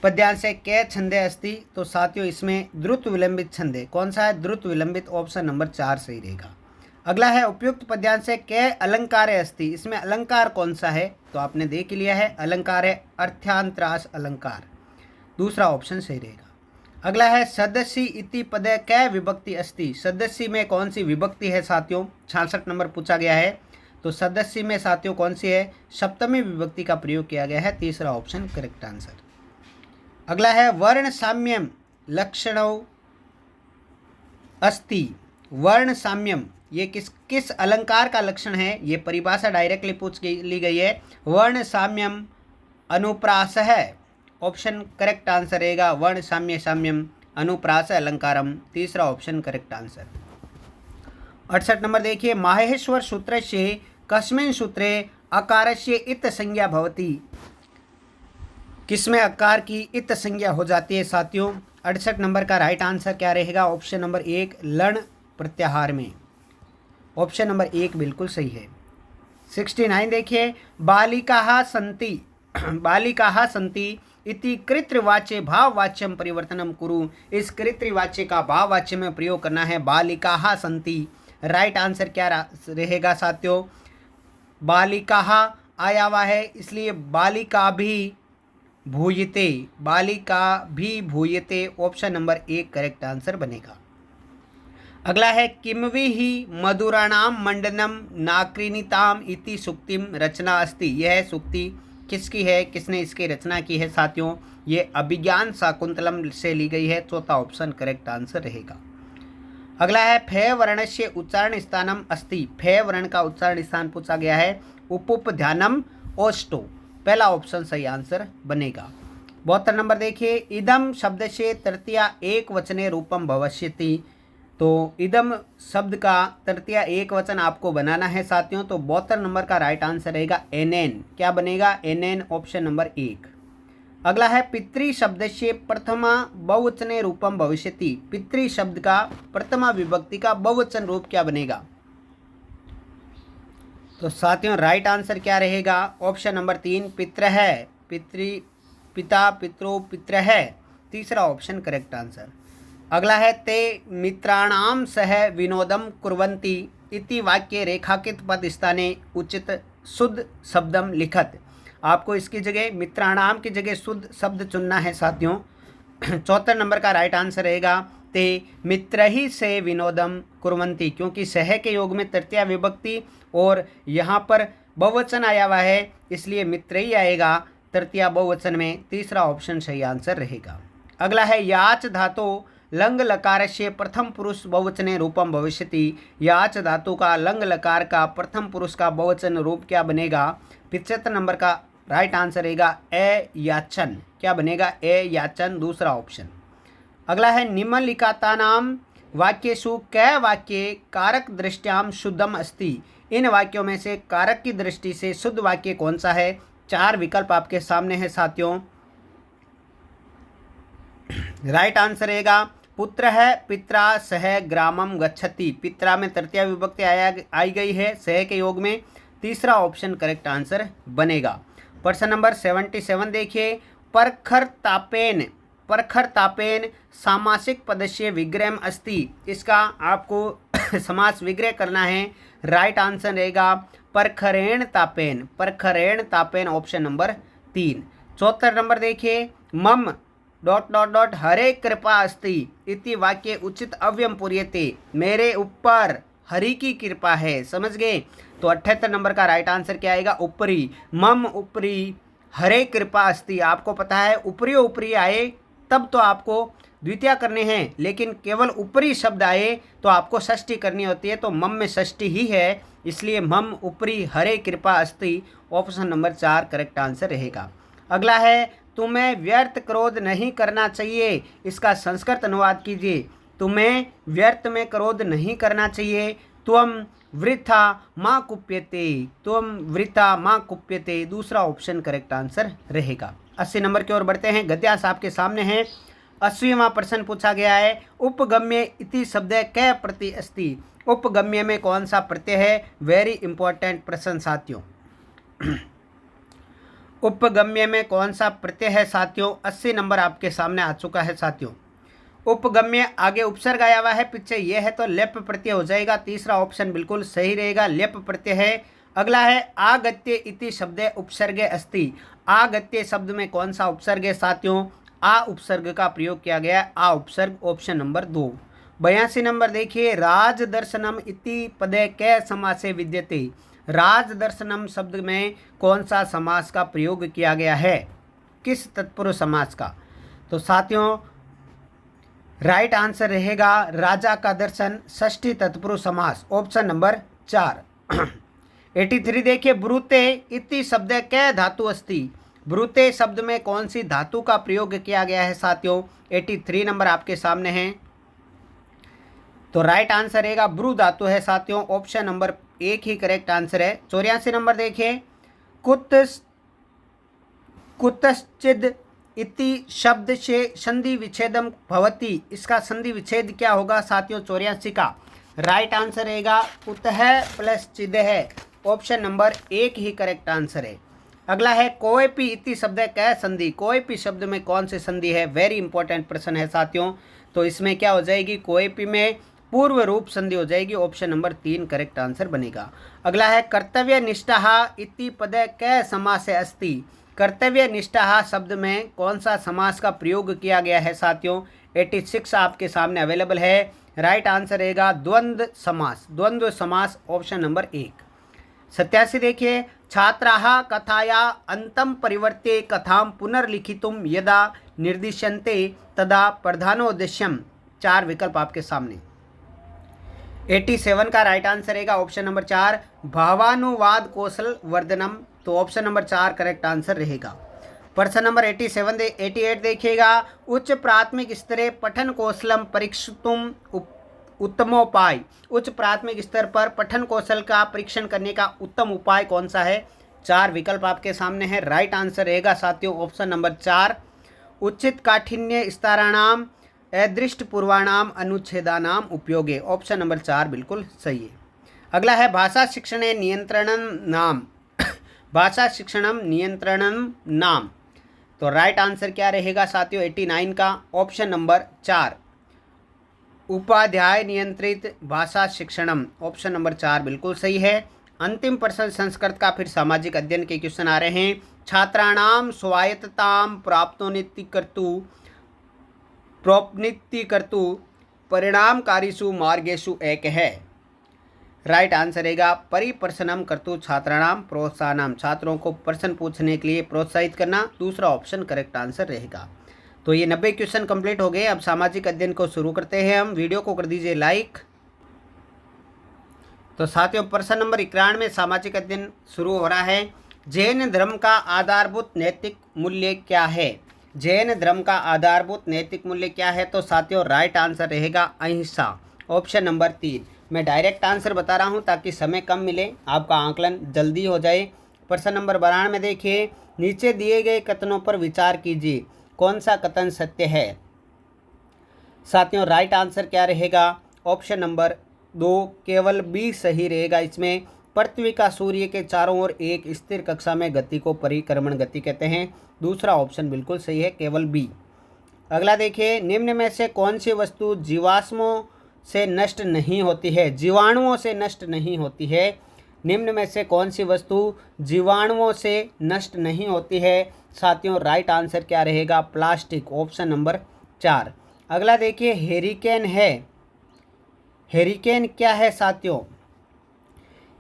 पद्यांश से कै छंदे अस्ति। तो साथियों इसमें द्रुत विलंबित छंद है। कौन सा है, द्रुत विलंबित, ऑप्शन नंबर 4 सही रहेगा। अगला है। उपयुक्त पद्यांश से कै अलंकार अस्ति। इसमें अलंकार कौन सा है, तो आपने देख लिया है, अलंकार है अर्थांतरास अलंकार, दूसरा ऑप्शन सही रहेगा। अगला है। सदस्य इति पदे कै विभक्ति अस्ति। सदस्य में कौन सी विभक्ति है साथियों, 66 नंबर पूछा गया है। तो सदस्य में साथियों कौन सी है, सप्तमी विभक्ति का प्रयोग किया गया है, तीसरा ऑप्शन करेक्ट आंसर। अगला है। वर्ण साम्यम लक्षणों अस्ति। वर्ण साम्यम ये किस अलंकार का लक्षण है, ये परिभाषा डायरेक्टली ली गई है। वर्ण साम्यम अनुप्रास है, ऑप्शन करेक्ट आंसर रहेगा। वर्ण साम्य साम्यम अनुप्रास अलंकारम, तीसरा ऑप्शन करेक्ट आंसर। 68 नंबर देखिए। माहेश्वर सूत्रस्य कस्मिन् सूत्रे अकारस्य इत संज्ञा भवति। किसमें अकार की इत संज्ञा हो जाती है साथियों। 68 नंबर का राइट आंसर क्या रहेगा, ऑप्शन नंबर 1 लण प्रत्याहार में, ऑप्शन नंबर 1 बिल्कुल सही है। 69 देखिए। बालिकाः सन्ति। बालिकाः सन्ति इति कृतवाच्य भाववाच्यम परिवर्तनम कुरु। इस कृतवाच्य का भाववाच्य में प्रयोग करना है, बालिकाः सन्ति। राइट आंसर क्या रहेगा साथियों, बालिकाः आया हुआ है इसलिए बालिका भी भूयते, बालिका भी भूयते, ऑप्शन नंबर 1 करेक्ट आंसर बनेगा। अगला है किमवि ही मधुराणाम मंडनम नाक्रीनिताम इति सुक्तिम रचना अस्ति। यह सुक्ति किसकी है, किसने इसकी रचना की है साथियों? ये अभिज्ञान शाकुंतलम से ली गई है। चौथा ऑप्शन करेक्ट आंसर रहेगा। अगला है फे वर्णस्य उच्चारण स्थानम अस्ति। फे वर्ण का उच्चारण स्थान पूछा गया है। उपुप ध्यानम ओष्टो, पहला ऑप्शन सही आंसर बनेगा। 72 नंबर देखिए, इदम शब्द से तृतीया एक वचने रूपम भविष्यति। तो इदम शब्द का तृतीया एक वचन आपको बनाना है साथियों। तो 72 नंबर का राइट आंसर रहेगा एनएन। क्या बनेगा? NN, option number 1। अगला है पितृ शब्द से प्रथमा बहुवचने रूपम भविष्यति। पितृ शब्द का प्रथमा विभक्ति का बहुवचन रूप क्या बनेगा? तो साथियों राइट आंसर क्या रहेगा? ऑप्शन नंबर 3 पितृ है। पितृ, पिता, पितरो, पितृ है, तीसरा ऑप्शन करेक्ट आंसर। अगला है ते मित्राणाम सह विनोदम कुर्वन्ति इति वाक्य रेखांकित पद स्थाने उचित शुद्ध शब्दम लिखत। आपको इसकी जगह मित्राणाम की जगह शुद्ध शब्द चुनना है साथियों। 74 नंबर का राइट आंसर रहेगा ते मित्र ही से विनोदम कुर्वन्ति, क्योंकि सह के योग में तृतीया विभक्ति और यहाँ पर बहुवचन आया हुआ है, इसलिए मित्र ही आएगा तृतीया बहुवचन में। तीसरा ऑप्शन सही आंसर रहेगा। अगला है याच धातु लंग लकार से प्रथम पुरुष बहुवचने रूपम भविष्यति। याच धातु का लंग लकार का प्रथम पुरुष का बहुवचन रूप क्या बनेगा? 75 नंबर का राइट आंसर रहेगा ए याचन। क्या बनेगा? ए याचन, दूसरा ऑप्शन। अगला है निम्नलिखिता नाम वाक्येषु कै वाक्ये कारक दृष्ट्याम शुद्धम अस्ति। इन वाक्यों में से कारक की दृष्टि से शुद्ध वाक्य कौन सा है? 4 विकल्प आपके सामने है साथियों। राइट आंसर रहेगा पुत्र है, पित्रा सह ग्रामम गच्छति। पित्रा में तृतीया विभक्ति आई गई है सह के योग में, तीसरा ऑप्शन करेक्ट आंसर बनेगा। प्रश्न नंबर 77 देखिए, परखरतापेन, परखरतापेन सामासिक पदस्य विग्रहम अस्ति। इसका आपको समास विग्रह करना है। राइट आंसर रहेगा परखरेण तापेन, परखरेण तापेन, ऑप्शन नंबर 3। 74 नंबर देखिए, मम ... हरे कृपा अस्ति इति वाक्य उचित अव्यम पूर्यते। मेरे ऊपर हरि की कृपा है, समझ गए? तो 78 नंबर का राइट आंसर क्या आएगा? ऊपरी, मम ऊपरी हरे कृपा अस्ति। आपको पता है ऊपरी ऊपरी आए तब तो आपको द्वितीय करने हैं, लेकिन केवल ऊपरी शब्द आए तो आपको षष्ठी करनी होती है। तो मम में षष्ठी ही है, इसलिए मम ऊपरी हरे कृपा अस्ति, ऑप्शन नंबर 4 करेक्ट आंसर रहेगा। अगला है तुम्हें व्यर्थ क्रोध नहीं करना चाहिए। इसका संस्कृत अनुवाद कीजिए। तुम्हें व्यर्थ में क्रोध नहीं करना चाहिए। त्वम वृथा माँ कुप्यते, त्वम वृथा माँ कुप्यते, दूसरा ऑप्शन करेक्ट आंसर रहेगा। 80 नंबर की ओर बढ़ते हैं। गद्यांश आपके सामने है। 80वां प्रश्न पूछा गया है, उपगम्य इति शब्द कै प्रत्यय अस्ति। उपगम्य में कौन सा प्रत्यय है? वेरी इंपॉर्टेंट प्रश्न साथियों। उपगम्य में कौन सा प्रत्यय है साथियों? 80 नंबर आपके सामने आ चुका है साथियों। उपगम्य आगे उपसर्ग आया हुआ है, पीछे यह है तो लेप प्रत्यय हो जाएगा। तीसरा ऑप्शन बिल्कुल सही रहेगा, लेप प्रत्यय है। अगला है आगत्य इति शब्द उपसर्ग अस्ति। आगत्य शब्द में कौन सा उपसर्ग है साथियों? आ उपसर्ग का प्रयोग किया गया है, आ उपसर्ग, ऑप्शन नंबर 2। 82 नंबर देखिए, राज दर्शनम इति पदे कै समासे विद्यते। राज दर्शनम शब्द में कौन सा समास का प्रयोग किया गया है? किस तत्पुरुष समास का? तो साथियों राइट आंसर रहेगा राजा का दर्शन, षष्ठी तत्पुरुष समास, ऑप्शन नंबर 4। 83 देखिए, ब्रूते इति शब्द कै धातु अस्ति। ब्रूते शब्द में कौन सी धातु का प्रयोग किया गया है साथियों? 83 नंबर आपके सामने है। तो राइट आंसर रहेगा ब्रू धातु है साथियों, ऑप्शन नंबर 1 ही करेक्ट आंसर है। 84 नंबर देखिए, कुतश्चिद इति शब्द से संधि विच्छेदम भवति। इसका संधि विच्छेद क्या होगा साथियों? 84 का राइट आंसर रहेगा कुतः प्लस चिदः, ऑप्शन नंबर 1 ही करेक्ट आंसर है। अगला है कोएपी इति शब्द कै संधि। कोएपी शब्द में कौन सी संधि है? वेरी इंपॉर्टेंट प्रश्न है साथियों। तो इसमें क्या हो जाएगी? कोएपी में पूर्व रूप संधि हो जाएगी, ऑप्शन नंबर 3 करेक्ट आंसर बनेगा। अगला है कर्तव्य निष्ठा इति पद कै समास अस्ति। कर्तव्य निष्ठा शब्द में कौन सा समास का प्रयोग किया गया है साथियों? 86 आपके सामने अवेलेबल है। राइट आंसर रहेगा द्वंद्व समास। द्वंद्व समास ऑप्शन नंबर 1। 87 देखिए, छात्राः कथाया अंतं परिवर्त्य कथां पुनर्लिखितुं यदा निर्दिश्यन्ते तदा प्रधानोद्देश्यम। 4 विकल्प आपके सामने। 87 का राइट आंसर रहेगा ऑप्शन नंबर 4 भावानुवाद कौशल वर्धनम। तो ऑप्शन नंबर 4 करेक्ट आंसर रहेगा। प्रश्न नंबर 88 देखिएगा, उच्च प्राथमिक स्तरे पठन कौशलम परीक्षितुम उत्तमोपाय। उच्च प्राथमिक स्तर पर पठन कौशल का परीक्षण करने का उत्तम उपाय कौन सा है? 4 विकल्प आपके सामने है। राइट आंसर रहेगा साथियों ऑप्शन नंबर 4 उचित काठिन्य स्तराणाम अदृष्ट पूर्वाणाम अनुच्छेदानाम उपयोगे। ऑप्शन नंबर 4 बिल्कुल सही है। अगला है भाषा शिक्षण नियंत्रणम नाम। भाषा शिक्षणम नियंत्रणम नाम। तो राइट आंसर क्या रहेगा साथियों 89 का ऑप्शन नंबर 4 उपाध्याय नियंत्रित भाषा शिक्षणम। ऑप्शन नंबर 4 बिल्कुल सही है। अंतिम प्रश्न संस्कृत का फिर सामाजिक अध्ययन के क्वेश्चन आ रहे हैं। छात्राणाम स्वायत्तताम प्रोपनित्ति परिणामकारीषु मार्गेषु एक है। राइट आंसर रहेगा परिप्रश्नम कर्तु छात्राणाम प्रोत्साहनम। छात्रों को प्रश्न पूछने के लिए प्रोत्साहित करना। दूसरा ऑप्शन करेक्ट आंसर रहेगा। तो ये 90 क्वेश्चन कंप्लीट हो गए। अब सामाजिक अध्ययन को शुरू करते हैं हम। वीडियो को कर दीजिए लाइक। तो साथियों प्रश्न नंबर 91 में सामाजिक अध्ययन शुरू हो रहा है। जैन धर्म का आधारभूत नैतिक मूल्य क्या है? जैन धर्म का आधारभूत नैतिक मूल्य क्या है? तो साथियों राइट आंसर रहेगा अहिंसा। Option number 3। मैं डायरेक्ट आंसर बता रहा हूं ताकि समय कम मिले, आपका आंकलन जल्दी हो जाए। प्रश्न नंबर 92 में देखिए, नीचे दिए गए कथनों पर विचार कीजिए, कौन सा कथन सत्य है? साथियों राइट आंसर क्या रहेगा? ऑप्शन नंबर 2 केवल बी सही रहेगा। इसमें पृथ्वी का सूर्य के चारों ओर एक स्थिर कक्षा में गति को परिक्रमण गति कहते हैं। दूसरा ऑप्शन बिल्कुल सही है, केवल बी। अगला देखिए, निम्न में से कौन सी वस्तु जीवाश्मों से नष्ट नहीं होती है? जीवाणुओं से नष्ट नहीं होती है। निम्न में से कौन सी वस्तु जीवाणुओं से नष्ट नहीं होती है? साथियों राइट आंसर क्या रहेगा? प्लास्टिक। Option number 4। अगला देखिए, हेरिकेन है। हेरिकेन क्या है साथियों?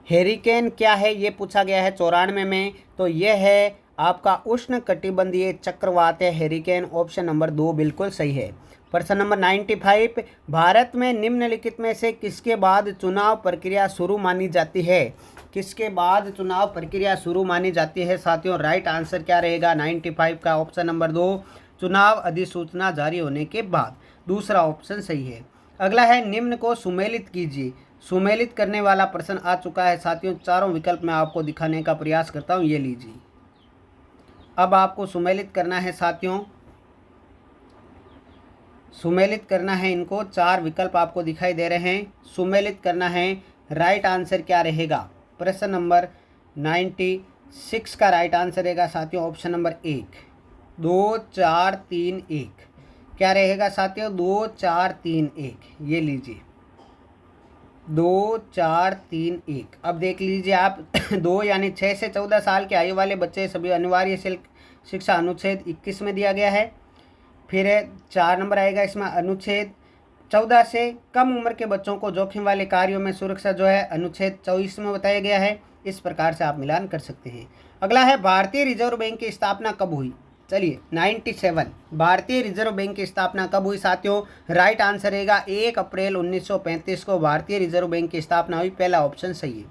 हेरिकेन क्या है ये पूछा गया है 94 में। तो यह है आपका उष्ण कटिबंधीय चक्रवात है हेरिकेन। ऑप्शन नंबर 2 बिल्कुल सही है। प्रश्न नंबर 95, भारत में निम्नलिखित में से किसके बाद चुनाव प्रक्रिया शुरू मानी जाती है? किसके बाद चुनाव प्रक्रिया शुरू मानी जाती है? साथियों राइट आंसर क्या रहेगा 95 का? ऑप्शन नंबर 2 चुनाव अधिसूचना जारी होने के बाद। दूसरा ऑप्शन सही है। अगला है, निम्न को सुमेलित कीजिए। सुमेलित करने वाला प्रश्न आ चुका है साथियों। चारों विकल्प मैं आपको दिखाने का प्रयास करता हूँ, ये लीजिए। अब आपको सुमेलित करना है साथियों, सुमेलित करना है इनको। 4 विकल्प आपको दिखाई दे रहे हैं, सुमेलित करना है। राइट आंसर क्या रहेगा? प्रश्न नंबर 96 का राइट आंसर रहेगा साथियों ऑप्शन नंबर 1 2 4 3 1। क्या रहेगा साथियों? 2 4 3 1। ये लीजिए 2 4 3 1। अब देख लीजिए आप 2 यानी 6 से 14 साल की आयु वाले बच्चे सभी अनिवार्य शिक्षा अनुच्छेद 21 में दिया गया है। फिर 4 नंबर आएगा इसमें अनुच्छेद 14 से कम उम्र के बच्चों को जोखिम वाले कार्यों में सुरक्षा जो है अनुच्छेद 24 में बताया गया है। इस प्रकार से आप मिलान कर सकते हैं। अगला है, भारतीय रिजर्व बैंक की स्थापना कब हुई? चलिए 97 भारतीय रिजर्व बैंक की स्थापना कब हुई साथियों? राइट आंसर रहेगा 1 अप्रैल 1935 को भारतीय रिजर्व बैंक की स्थापना हुई। पहला ऑप्शन सही है।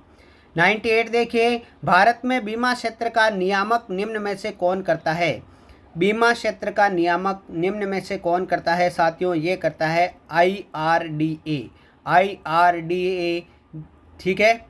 98 देखिए, भारत में बीमा क्षेत्र का नियामक निम्न में से कौन करता है? बीमा क्षेत्र का नियामक निम्न में से कौन करता है साथियों? ये करता है IRDA। IRDA ठीक है।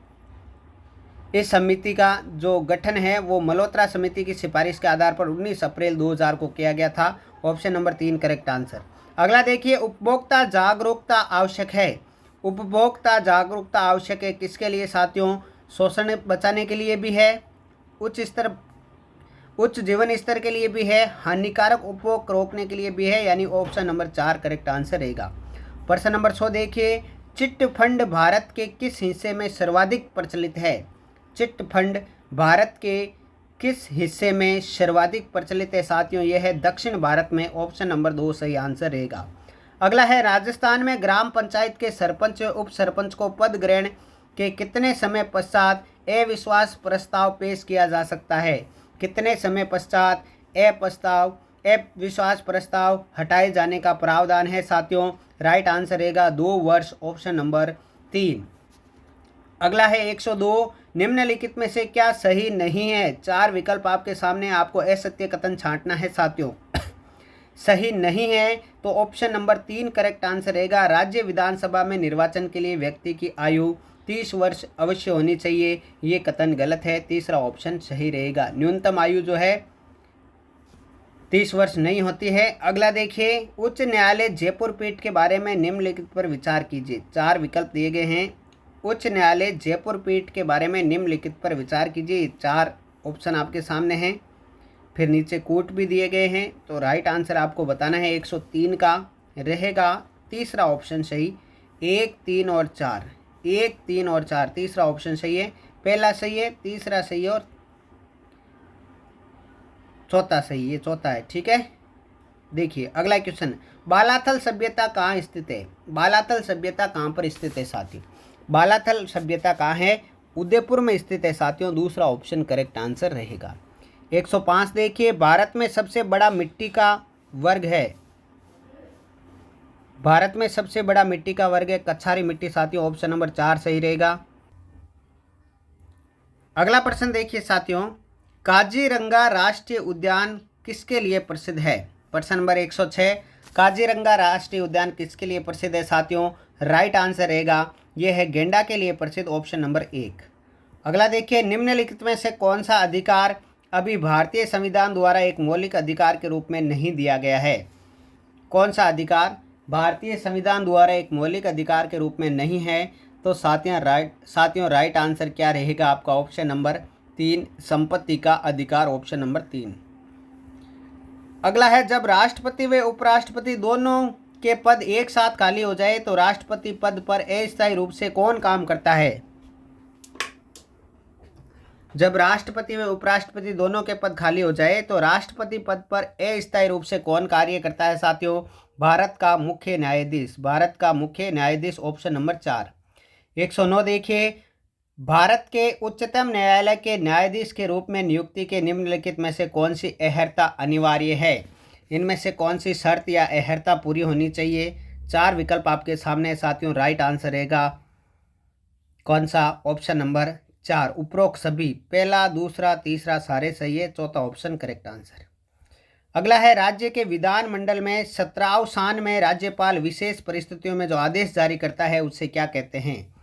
इस समिति का जो गठन है वो मल्होत्रा समिति की सिफारिश के आधार पर 19 अप्रैल 2000 को किया गया था। Option number 3 correct answer. अगला देखिए, उपभोक्ता जागरूकता आवश्यक है। उपभोक्ता जागरूकता आवश्यक है किसके लिए साथियों? शोषण बचाने के लिए भी है, उच्च जीवन स्तर के लिए भी है, हानिकारक उपभोग रोकने के लिए भी है, यानी ऑप्शन नंबर 4 करेक्ट आंसर रहेगा। प्रश्न नंबर 100 देखिए, चिट फंड भारत के किस हिस्से में सर्वाधिक प्रचलित है? चिट फंड भारत के किस हिस्से में सर्वाधिक प्रचलित है साथियों? यह है दक्षिण भारत में। ऑप्शन नंबर 2 सही आंसर रहेगा। अगला है राजस्थान में ग्राम पंचायत के सरपंच व उप सरपंच को पद ग्रहण के कितने समय पश्चात अविश्वास प्रस्ताव पेश किया जा सकता है? कितने समय पश्चात अविश्वास प्रस्ताव हटाए जाने का प्रावधान है साथियों? राइट आंसर रहेगा 2 वर्ष। Option number 3। अगला है 102, निम्नलिखित में से क्या सही नहीं है? 4 विकल्प आपके सामने, आपको असत्य कथन छांटना है साथियों। सही नहीं है तो ऑप्शन नंबर 3 करेक्ट आंसर रहेगा। राज्य विधानसभा में निर्वाचन के लिए व्यक्ति की आयु 30 वर्ष अवश्य होनी चाहिए, ये कथन गलत है। तीसरा ऑप्शन सही रहेगा। न्यूनतम आयु जो है 30 वर्ष नहीं होती है। अगला देखिए, उच्च न्यायालय जयपुर पीठ के बारे में निम्नलिखित पर विचार कीजिए। 4 विकल्प दिए गए हैं। उच्च न्यायालय जयपुर पीठ के बारे में निम्नलिखित पर विचार कीजिए। 4 ऑप्शन आपके सामने हैं, फिर नीचे कोट भी दिए गए हैं। तो राइट आंसर आपको बताना है 103 का रहेगा तीसरा ऑप्शन सही। 1, 3 और 4, 1, 3 और 4 तीसरा ऑप्शन सही है। पहला सही है, तीसरा सही है और चौथा सही है, चौथा है। ठीक है, देखिए अगला क्वेश्चन, बालाथल सभ्यता कहाँ स्थित है? बालाथल सभ्यता कहाँ पर स्थित है साथियों? बालाथल सभ्यता कहाँ है? उदयपुर में स्थित है साथियों। दूसरा ऑप्शन करेक्ट आंसर रहेगा। 105 देखिए, भारत में सबसे बड़ा मिट्टी का वर्ग है। भारत में सबसे बड़ा मिट्टी का वर्ग है कछारी मिट्टी साथियों। ऑप्शन नंबर 4 सही रहेगा। अगला प्रश्न देखिए साथियों, काजीरंगा राष्ट्रीय उद्यान किसके लिए प्रसिद्ध है? प्रश्न नंबर 106, काजीरंगा राष्ट्रीय उद्यान किसके लिए प्रसिद्ध है साथियों? राइट आंसर रहेगा, यह है गेंडा के लिए प्रसिद्ध। Option number 1। अगला देखिए, निम्नलिखित में से कौन सा अधिकार अभी भारतीय संविधान द्वारा एक मौलिक अधिकार के रूप में नहीं दिया गया है? कौन सा अधिकार भारतीय संविधान द्वारा एक मौलिक अधिकार के रूप में नहीं है? तो साथियों राइट आंसर क्या रहेगा आपका? ऑप्शन नंबर 3 संपत्ति का अधिकार। Option number 3। अगला है, जब राष्ट्रपति व उपराष्ट्रपति दोनों के पद एक साथ खाली हो जाए तो राष्ट्रपति पद पर अस्थायी रूप से कौन काम करता है? जब राष्ट्रपति व उपराष्ट्रपति दोनों के पद खाली हो जाए तो राष्ट्रपति पद पर अस्थायी रूप से कौन कार्य करता है साथियों? भारत का मुख्य न्यायाधीश। भारत का मुख्य न्यायाधीश। Option number 4। 109 देखिए, भारत के उच्चतम न्यायालय के न्यायाधीश के रूप में नियुक्ति के निम्नलिखित में से कौन सी अहर्ता अनिवार्य है? इनमें से कौन सी शर्त या अहर्ता पूरी होनी चाहिए? 4 विकल्प आपके सामने साथियों। राइट आंसर रहेगा कौन सा? ऑप्शन नंबर 4 उपरोक्त सभी। पहला, दूसरा, तीसरा सारे सही है, चौथा ऑप्शन करेक्ट आंसर। अगला है, राज्य के विधानमंडल में 17वां स्थान में राज्यपाल विशेष परिस्थितियों में जो आदेश जारी करता है उसे क्या कहते हैं?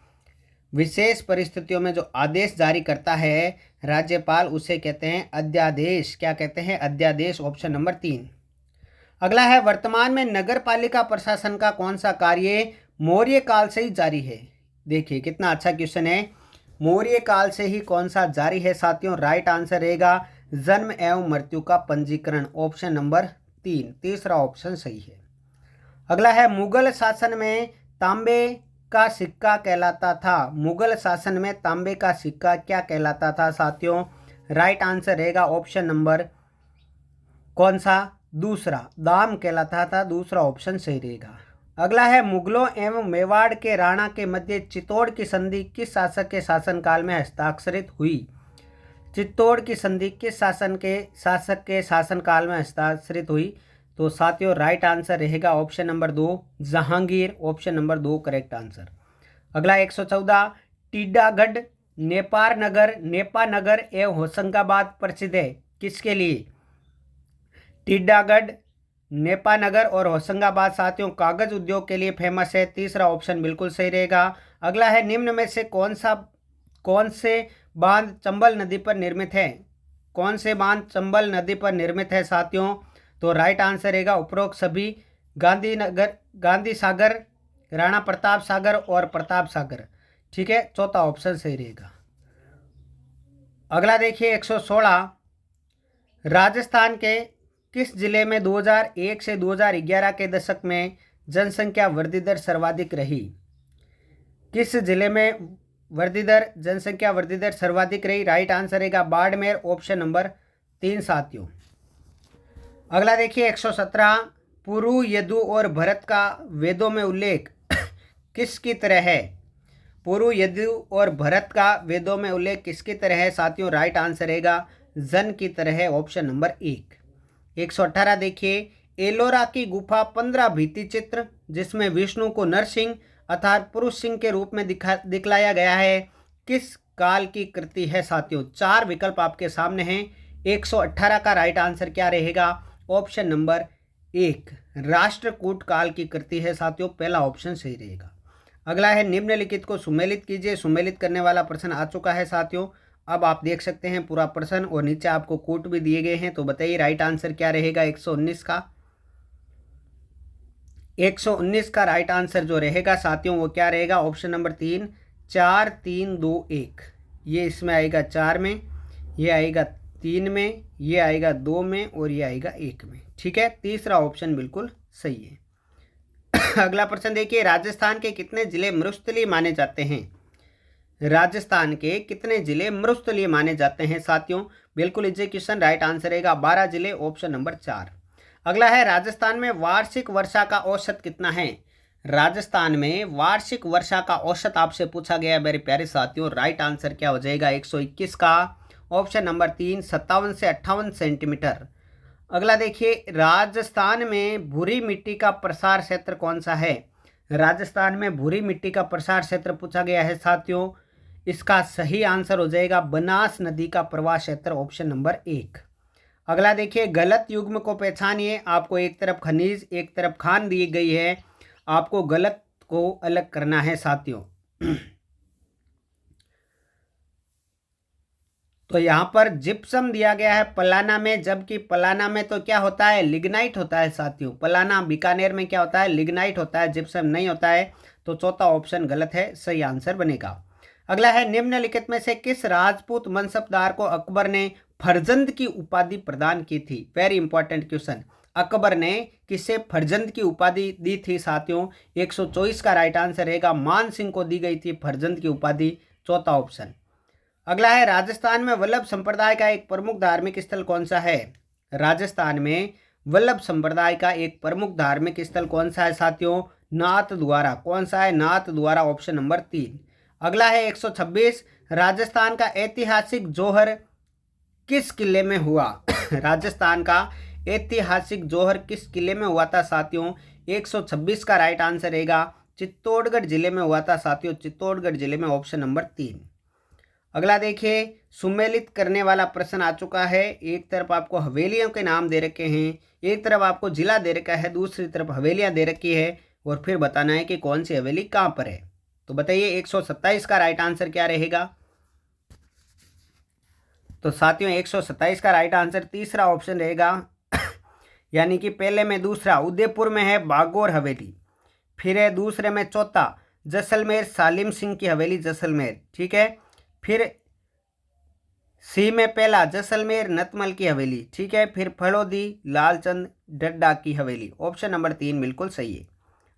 विशेष परिस्थितियों में जो आदेश जारी करता है राज्यपाल उसे कहते हैं अध्यादेश। क्या कहते हैं? अध्यादेश। Option number 3। अगला है, वर्तमान में नगर पालिका प्रशासन का कौन सा कार्य मौर्य काल से ही जारी है? देखिए कितना अच्छा क्वेश्चन है। मौर्य काल से ही कौन सा जारी है साथियों? राइट आंसर रहेगा जन्म एवं मृत्यु का पंजीकरण। ऑप्शन नंबर 3 तीसरा ऑप्शन सही है। अगला है, मुगल शासन में तांबे का सिक्का कहलाता था। मुगल शासन में तांबे का सिक्का क्या कहलाता था साथियों? राइट आंसर रहेगा ऑप्शन नंबर कौन सा? दूसरा, दाम कहलाता था। दूसरा ऑप्शन सही रहेगा। अगला है, मुगलों एवं मेवाड़ के राणा के मध्य चित्तौड़ की संधि किस शासक के शासनकाल में हस्ताक्षरित हुई? चित्तौड़ की संधि किस शासक के शासनकाल में हस्ताक्षरित हुई? तो साथियों राइट आंसर रहेगा option number 2 Jahangir. Option number 2 correct answer. अगला 114, टीडागढ़ नेपानगर एवं होशंगाबाद प्रसिद्ध है किसके लिए? टिड्डागढ़, नेपानगर और होशंगाबाद साथियों कागज उद्योग के लिए फेमस है। तीसरा ऑप्शन बिल्कुल सही रहेगा। अगला है, निम्न में से कौन से बांध चंबल नदी पर निर्मित है? कौन से बांध चंबल नदी पर निर्मित है साथियों? तो राइट आंसर रहेगा उपरोक्त सभी। गांधी सागर, राणा प्रताप सागर और प्रताप सागर। ठीक है, चौथा ऑप्शन सही रहेगा। अगला देखिए 116, राजस्थान के किस जिले में 2001 से 2011 के दशक में जनसंख्या वृद्धि दर सर्वाधिक रही? किस जिले में वृद्धि दर, जनसंख्या वृद्धि दर सर्वाधिक रही। राइट आंसर रहेगा बाड़मेर, ऑप्शन नंबर 3 साथियों। अगला देखिए 117, पुरु, यदु और भरत का वेदों में उल्लेख किसकी तरह है? पुरु, यदु और भरत का वेदों में उल्लेख किसकी तरह है साथियों? राइट आंसर रहेगा जन की तरह है, ऑप्शन नंबर 1। 118 देखिए, एलोरा की गुफा 15 भित्ति चित्र जिसमें विष्णु को नरसिंह अर्थात पुरुष सिंह के रूप में दिखलाया गया है, किस काल की कृति है साथियों? 4 विकल्प आपके सामने हैं। 118 का राइट आंसर क्या रहेगा? ऑप्शन नंबर 1 राष्ट्रकूट काल की कृति है साथियों, पहला ऑप्शन सही रहेगा। अगला है निम्नलिखित को सुमेलित कीजिए। सुमेलित करने वाला प्रश्न आ चुका है साथियों। अब आप देख सकते हैं पूरा प्रश्न और नीचे आपको कोट भी दिए गए हैं। तो बताइए राइट आंसर क्या रहेगा 119 का? 119 का राइट आंसर जो रहेगा साथियों वो क्या रहेगा? Option number 3, 4 3 2 1। ये इसमें आएगा 4 में, ये आएगा 3 में, ये आएगा 2 में और ये आएगा 1 में। ठीक है, तीसरा ऑप्शन बिल्कुल सही है। अगला प्रश्न देखिए, राजस्थान के कितने जिले मरुस्थलीय माने जाते हैं? राजस्थान के कितने जिले मरुस्थलीय माने जाते हैं साथियों? बिल्कुल इजी क्वेश्चन, राइट आंसर रहेगा 12 जिले, ऑप्शन नंबर 4। अगला है, राजस्थान में वार्षिक वर्षा का औसत कितना है? राजस्थान में वार्षिक वर्षा का औसत आपसे पूछा गया मेरे प्यारे साथियों। राइट आंसर क्या हो जाएगा 121 का? ऑप्शन नंबर 3, 57 से 58 सेंटीमीटर। अगला देखिए, राजस्थान में भूरी मिट्टी का प्रसार क्षेत्र कौन सा है? राजस्थान में भूरी मिट्टी का प्रसार क्षेत्र पूछा गया है साथियों। इसका सही आंसर हो जाएगा बनास नदी का प्रवाह क्षेत्र, ऑप्शन नंबर 1। अगला देखिए, गलत युग्म को पहचानिए। आपको एक तरफ खनिज एक तरफ खान दी गई है, आपको गलत को अलग करना है साथियों। तो यहाँ पर जिप्सम दिया गया है पलाना में, जबकि पलाना में तो क्या होता है? लिग्नाइट होता है साथियों। पलाना बीकानेर में क्या होता है? लिग्नाइट होता है, जिप्सम नहीं होता है। तो चौथा ऑप्शन गलत है, सही आंसर बनेगा। अगला है, निम्नलिखित में से किस राजपूत मनसबदार को अकबर ने फरजंद की उपाधि प्रदान की थी? Very important question. अकबर ने किसे फरजंद की उपाधि दी थी साथियों? 124 का राइट आंसर रहेगा मान सिंह को दी गई थी फरजंद की उपाधि, चौथा ऑप्शन। अगला है, राजस्थान में वल्लभ संप्रदाय का एक प्रमुख धार्मिक स्थल कौन सा है? राजस्थान में वल्लभ संप्रदाय का एक प्रमुख धार्मिक स्थल कौन सा है साथियों? नाथ द्वारा। कौन सा है? नाथ द्वारा, ऑप्शन नंबर 3। अगला है 126, राजस्थान का ऐतिहासिक जौहर किस किले में हुआ? राजस्थान का ऐतिहासिक जौहर किस किले में हुआ था साथियों? 126 का राइट आंसर रहेगा चित्तौड़गढ़ जिले में हुआ था साथियों, चित्तौड़गढ़ जिले में, ऑप्शन नंबर 3। अगला देखिए, सुमेलित करने वाला प्रश्न आ चुका है। एक तरफ आपको हवेलियों के नाम दे रखे हैं, एक तरफ आपको जिला दे रखा है, दूसरी तरफ हवेलियां दे रखी है और फिर बताना है कि कौन सी हवेली कहां पर है। तो बताइए 127 का राइट आंसर क्या रहेगा? तो साथियों 127 का राइट आंसर तीसरा ऑप्शन रहेगा, यानी कि पहले में दूसरा उदयपुर में है बागौर हवेली, फिर है दूसरे में चौथा जैसलमेर सालिम सिंह की हवेली जैसलमेर, ठीक है, फिर सी में पहला जैसलमेर नतमल की हवेली, ठीक है, फिर फलोदी लालचंद डड्डा की हवेली, ऑप्शन नंबर 3 बिल्कुल सही है।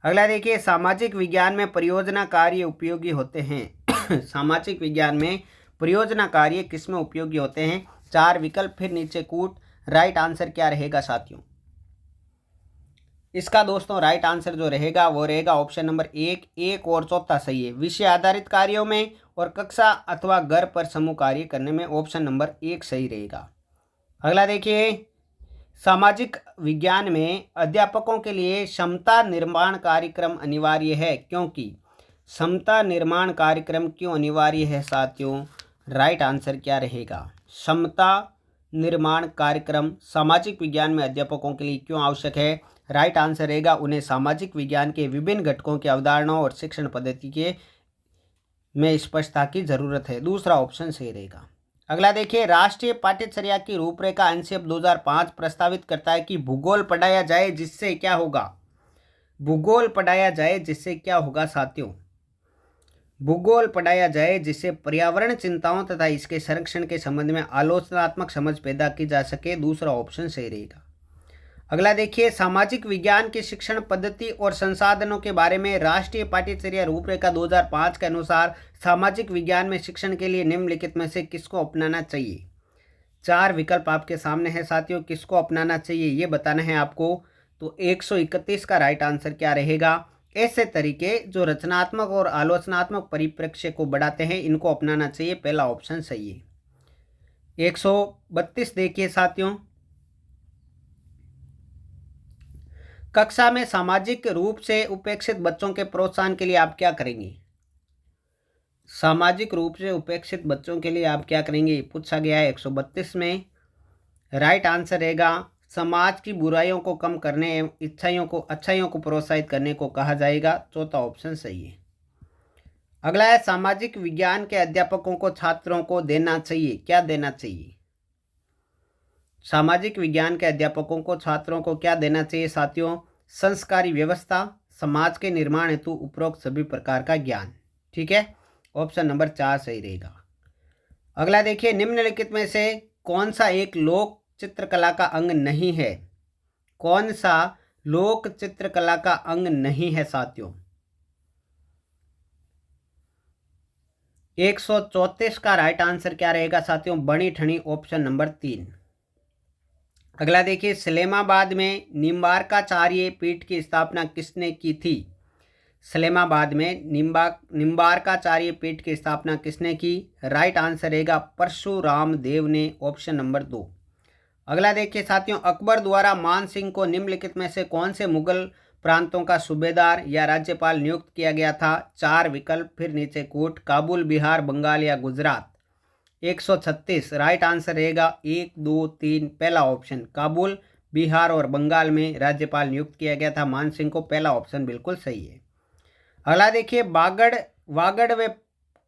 अगला देखिए, सामाजिक विज्ञान में परियोजना कार्य उपयोगी होते हैं। सामाजिक विज्ञान में परियोजना कार्य किस में उपयोगी होते हैं? 4 विकल्प, फिर नीचे कूट। राइट आंसर क्या रहेगा साथियों? इसका दोस्तों राइट आंसर जो रहेगा वो रहेगा ऑप्शन नंबर 1, 1 और चौथा सही है। विषय आधारित कार्यों में और कक्षा अथवा घर पर समूह कार्य करने में ऑप्शन नंबर 1 सही रहेगा। अगला देखिए, सामाजिक विज्ञान में अध्यापकों के लिए क्षमता निर्माण कार्यक्रम अनिवार्य है, क्योंकि क्षमता निर्माण कार्यक्रम क्यों अनिवार्य है साथियों? राइट आंसर क्या रहेगा? क्षमता निर्माण कार्यक्रम सामाजिक विज्ञान में अध्यापकों के लिए क्यों आवश्यक है? राइट आंसर रहेगा उन्हें सामाजिक विज्ञान के विभिन्न घटकों की अवधारणाओं और शिक्षण पद्धति के में स्पष्टता की जरूरत है, दूसरा ऑप्शन सही रहेगा। अगला देखिए, राष्ट्रीय पाठ्यचर्या की रूपरेखा अनुच्छेद 2005 प्रस्तावित करता है कि भूगोल पढ़ाया जाए जिससे क्या होगा? भूगोल पढ़ाया जाए जिससे क्या होगा साथियों? भूगोल पढ़ाया जाए जिससे पर्यावरण चिंताओं तथा इसके संरक्षण के संबंध में आलोचनात्मक समझ पैदा की जा सके, दूसरा ऑप्शन सही रहेगा। अगला देखिए, सामाजिक विज्ञान की शिक्षण पद्धति और संसाधनों के बारे में राष्ट्रीय पाठ्यचर्या रूपरेखा 2005 के अनुसार सामाजिक विज्ञान में शिक्षण के लिए निम्नलिखित में से किसको अपनाना चाहिए। 4 विकल्प आपके सामने है साथियों, किसको अपनाना चाहिए ये बताना है आपको। तो 131 का राइट आंसर क्या रहेगा। ऐसे तरीके जो रचनात्मक और आलोचनात्मक परिप्रेक्ष्य को बढ़ाते हैं, इनको अपनाना चाहिए, पहला ऑप्शन सही है। 132 देखिए साथियों, कक्षा में सामाजिक रूप से उपेक्षित बच्चों के प्रोत्साहन के लिए आप क्या करेंगे। सामाजिक रूप से उपेक्षित बच्चों के लिए आप क्या करेंगे, पूछा गया है 132 में। राइट आंसर रहेगा समाज की बुराइयों को कम करने एवं अच्छाइयों को प्रोत्साहित करने को कहा जाएगा, चौथा ऑप्शन सही है। अगला है, सामाजिक विज्ञान के अध्यापकों को छात्रों को देना चाहिए, क्या देना चाहिए। सामाजिक विज्ञान के अध्यापकों को छात्रों को क्या देना चाहिए साथियों। संस्कारी व्यवस्था, समाज के निर्माण हेतु उपरोक्त सभी प्रकार का ज्ञान। ठीक है, ऑप्शन नंबर 4 सही रहेगा। अगला देखिए, निम्नलिखित में से कौन सा एक लोक चित्रकला का अंग नहीं है। कौन सा लोक चित्रकला का अंग नहीं है साथियों। 134 का राइट आंसर क्या रहेगा साथियों, बनी ठनी, ऑप्शन नंबर 3। अगला देखिए, सलेमाबाद में निम्बार्काचार्य पीठ की स्थापना किसने की थी। सलेमाबाद में निम्बार्काचार्य पीठ की स्थापना किसने की। राइट आंसर रहेगा परशुराम देव ने, ऑप्शन नंबर 2। अगला देखिए साथियों, अकबर द्वारा मान सिंह को निम्नलिखित में से कौन से मुगल प्रांतों का सूबेदार या राज्यपाल नियुक्त किया गया था। 4 विकल्प, फिर नीचे कोट, काबुल, बिहार, बंगाल या गुजरात। 136 राइट आंसर रहेगा 1, 2, 3, पहला ऑप्शन, काबुल, बिहार और बंगाल में राज्यपाल नियुक्त किया गया था मान सिंह को, पहला ऑप्शन बिल्कुल सही है। अगला देखिए, वागड़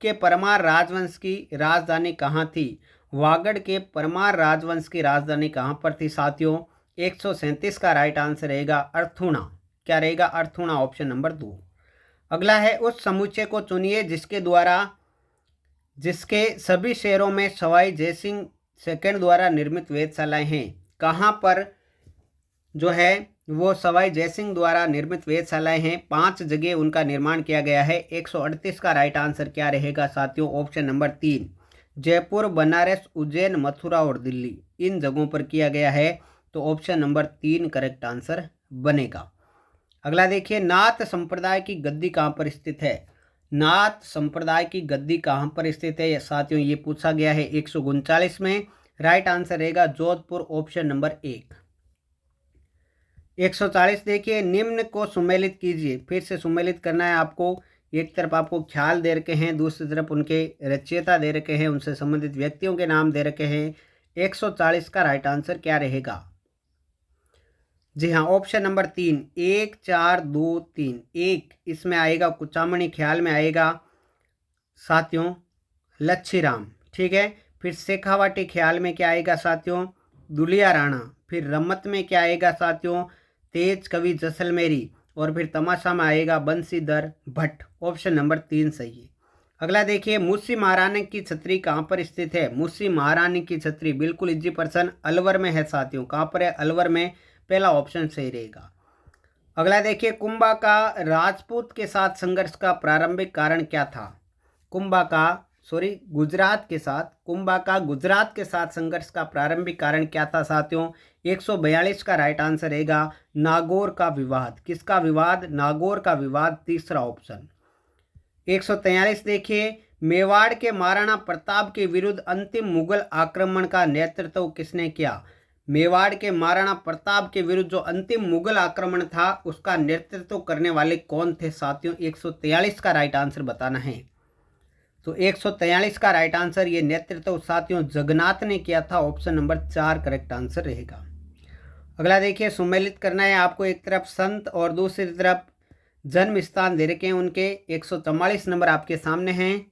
के परमार राजवंश की राजधानी कहाँ थी। वागड़ के परमार राजवंश की राजधानी कहाँ पर थी साथियों। 137 का राइट आंसर रहेगा अर्थुणा, क्या रहेगा, अर्थुणा, ऑप्शन नंबर 2। अगला है, उस समुच्चय को चुनिए जिसके सभी शहरों में सवाई जयसिंह सेकंड द्वारा निर्मित वेधशालाएं हैं। कहाँ पर जो है वो सवाई जयसिंह द्वारा निर्मित वेधशालाएं हैं, 5 जगह उनका निर्माण किया गया है। 138 का राइट आंसर क्या रहेगा साथियों, ऑप्शन नंबर 3, जयपुर, बनारस, उज्जैन, मथुरा और दिल्ली, इन जगहों पर किया गया है, तो ऑप्शन नंबर 3 करेक्ट आंसर बनेगा। अगला देखिए, नाथ संप्रदाय की गद्दी कहाँ पर स्थित है। नाथ संप्रदाय की गद्दी कहाँ पर स्थित है साथियों, ये पूछा गया है 139 में। राइट आंसर रहेगा जोधपुर, ऑप्शन नंबर 1। 140 देखिए, निम्न को सुमेलित कीजिए, फिर से सुमेलित करना है आपको। एक तरफ आपको ख्याल दे रखे हैं, दूसरी तरफ उनके रचयिता दे रखे हैं, उनसे संबंधित व्यक्तियों के नाम दे रखे हैं। 140 का राइट आंसर क्या रहेगा। जी हाँ, ऑप्शन नंबर 3, 1, 4, 2, 3, 1 इसमें आएगा, कुचामणी ख्याल में आएगा साथियों लच्छीराम। ठीक है, फिर शेखावाटी ख्याल में क्या आएगा साथियों, दुलिया राणा। फिर रमत में क्या आएगा साथियों, तेज कवि जैसलमेरी। और फिर तमाशा में आएगा बंसीधर भट्ट, ऑप्शन नंबर 3 सही है। अगला देखिए, मूसी महारानी की छतरी कहाँ पर स्थित है। मूसी महारानी की छतरी बिल्कुल इजी पर्सन अलवर में है साथियों, कहाँ पर है, अलवर में, पहला ऑप्शन सही रहेगा। अगला देखिए, कुंभा का राजपूत के साथ संघर्ष का प्रारंभिक कारण क्या था। कुंभा का गुजरात के साथ संघर्ष का प्रारंभिक कारण क्या था साथियों। 142 का राइट आंसर रहेगा नागौर का विवाद। किसका विवाद, नागौर का विवाद, तीसरा ऑप्शन। 143 देखिए, मेवाड़ के महाराणा प्रताप के विरुद्ध अंतिम मुगल आक्रमण का नेतृत्व किसने किया। मेवाड़ के महाराणा प्रताप के विरुद्ध जो अंतिम मुगल आक्रमण था उसका नेतृत्व करने वाले कौन थे साथियों। 143 का राइट आंसर बताना है। तो 143 का राइट आंसर, ये नेतृत्व साथियों जगन्नाथ ने किया था, ऑप्शन नंबर 4 करेक्ट आंसर रहेगा। अगला देखिए, सुमेलित करना है आपको, एक तरफ संत और दूसरी तरफ जन्म स्थान दे रखे हैं उनके। 144 नंबर आपके सामने हैं,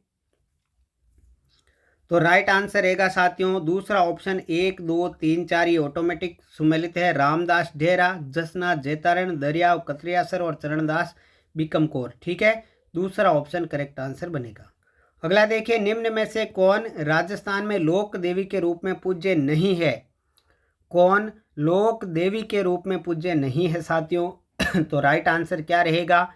तो राइट आंसर रहेगा साथियों दूसरा ऑप्शन, 1, 2, 3, 4 ये ऑटोमेटिक सुमेलित है। रामदास ढेरा, जसनाथ जैतारण, दरियाव कतरियासर और चरणदास बीकमकोर। ठीक है, दूसरा ऑप्शन करेक्ट आंसर बनेगा। अगला देखिए, निम्न में से कौन राजस्थान में लोक देवी के रूप में पूज्य नहीं है। कौन लोक देवी के रूप में पूज्य नहीं है साथियों। तो राइट आंसर क्या रहेगा?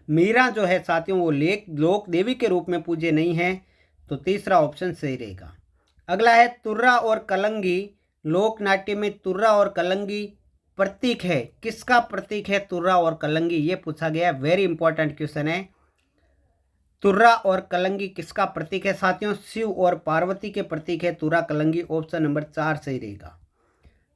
मीरा जो है साथियों वो लोक देवी के रूप में पूज्य नहीं है, तो तीसरा ऑप्शन सही रहेगा। अगला है तुर्रा और कलंगी। लोक नाट्य में तुर्रा और कलंगी प्रतीक है, किसका प्रतीक है तुर्रा और कलंगी? ये पूछा गया, वेरी इंपॉर्टेंट क्वेश्चन है। तुर्रा और कलंगी किसका प्रतीक है साथियों? शिव और पार्वती के प्रतीक है तुर्रा कलंगी। ऑप्शन नंबर 4 सही रहेगा।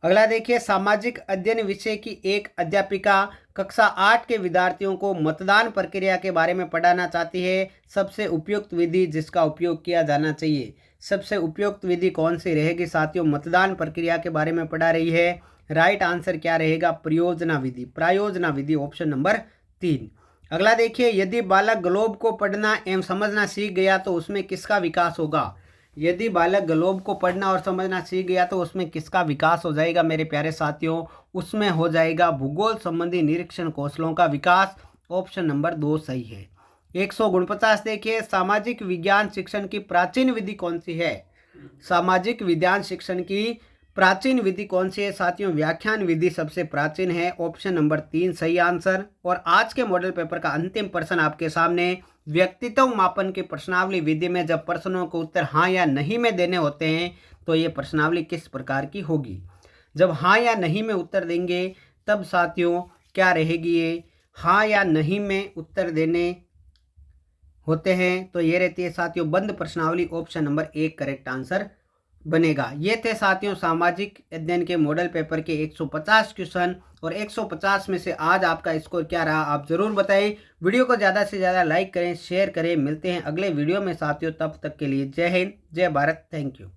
अगला देखिए, सामाजिक अध्ययन विषय की एक अध्यापिका कक्षा 8 के विद्यार्थियों को मतदान प्रक्रिया के बारे में पढ़ाना चाहती है। सबसे उपयुक्त विधि जिसका उपयोग किया जाना चाहिए, सबसे उपयुक्त विधि कौन सी रहेगी साथियों? मतदान प्रक्रिया के बारे में पढ़ा रही है। राइट आंसर क्या रहेगा? प्रयोजना विधि, प्रायोजना विधि। Option number 3। अगला देखिए, यदि बालक ग्लोब को पढ़ना एवं समझना सीख गया तो उसमें किसका विकास होगा? यदि बालक ग्लोब को पढ़ना और समझना सीख गया तो उसमें किसका विकास हो जाएगा मेरे प्यारे साथियों? उसमें हो जाएगा भूगोल संबंधी निरीक्षण कौशलों का विकास। ऑप्शन नंबर 2 सही है। 149 देखिए, सामाजिक विज्ञान शिक्षण की प्राचीन विधि कौन सी है? सामाजिक विज्ञान शिक्षण की प्राचीन विधि कौन सी है साथियों? व्याख्यान विधि सबसे प्राचीन है। ऑप्शन नंबर 3 सही आंसर। और आज के मॉडल पेपर का अंतिम प्रश्न आपके सामने, व्यक्तित्व मापन की प्रश्नावली विधि में जब प्रश्नों को उत्तर हाँ या नहीं में देने होते हैं तो ये प्रश्नावली किस प्रकार की होगी? जब हाँ या नहीं में उत्तर देंगे तब साथियों क्या रहेगी? ये हाँ या नहीं में उत्तर देने होते हैं तो ये रहती है साथियों बंद प्रश्नावली। ऑप्शन नंबर 1 करेक्ट आंसर बनेगा। ये थे साथियों सामाजिक अध्ययन के मॉडल पेपर के 150 क्वेश्चन, और 150 में से आज आपका स्कोर क्या रहा आप ज़रूर बताएं। वीडियो को ज़्यादा से ज़्यादा लाइक करें, शेयर करें। मिलते हैं अगले वीडियो में साथियों, तब तक के लिए जय हिंद, जय भारत, थैंक यू।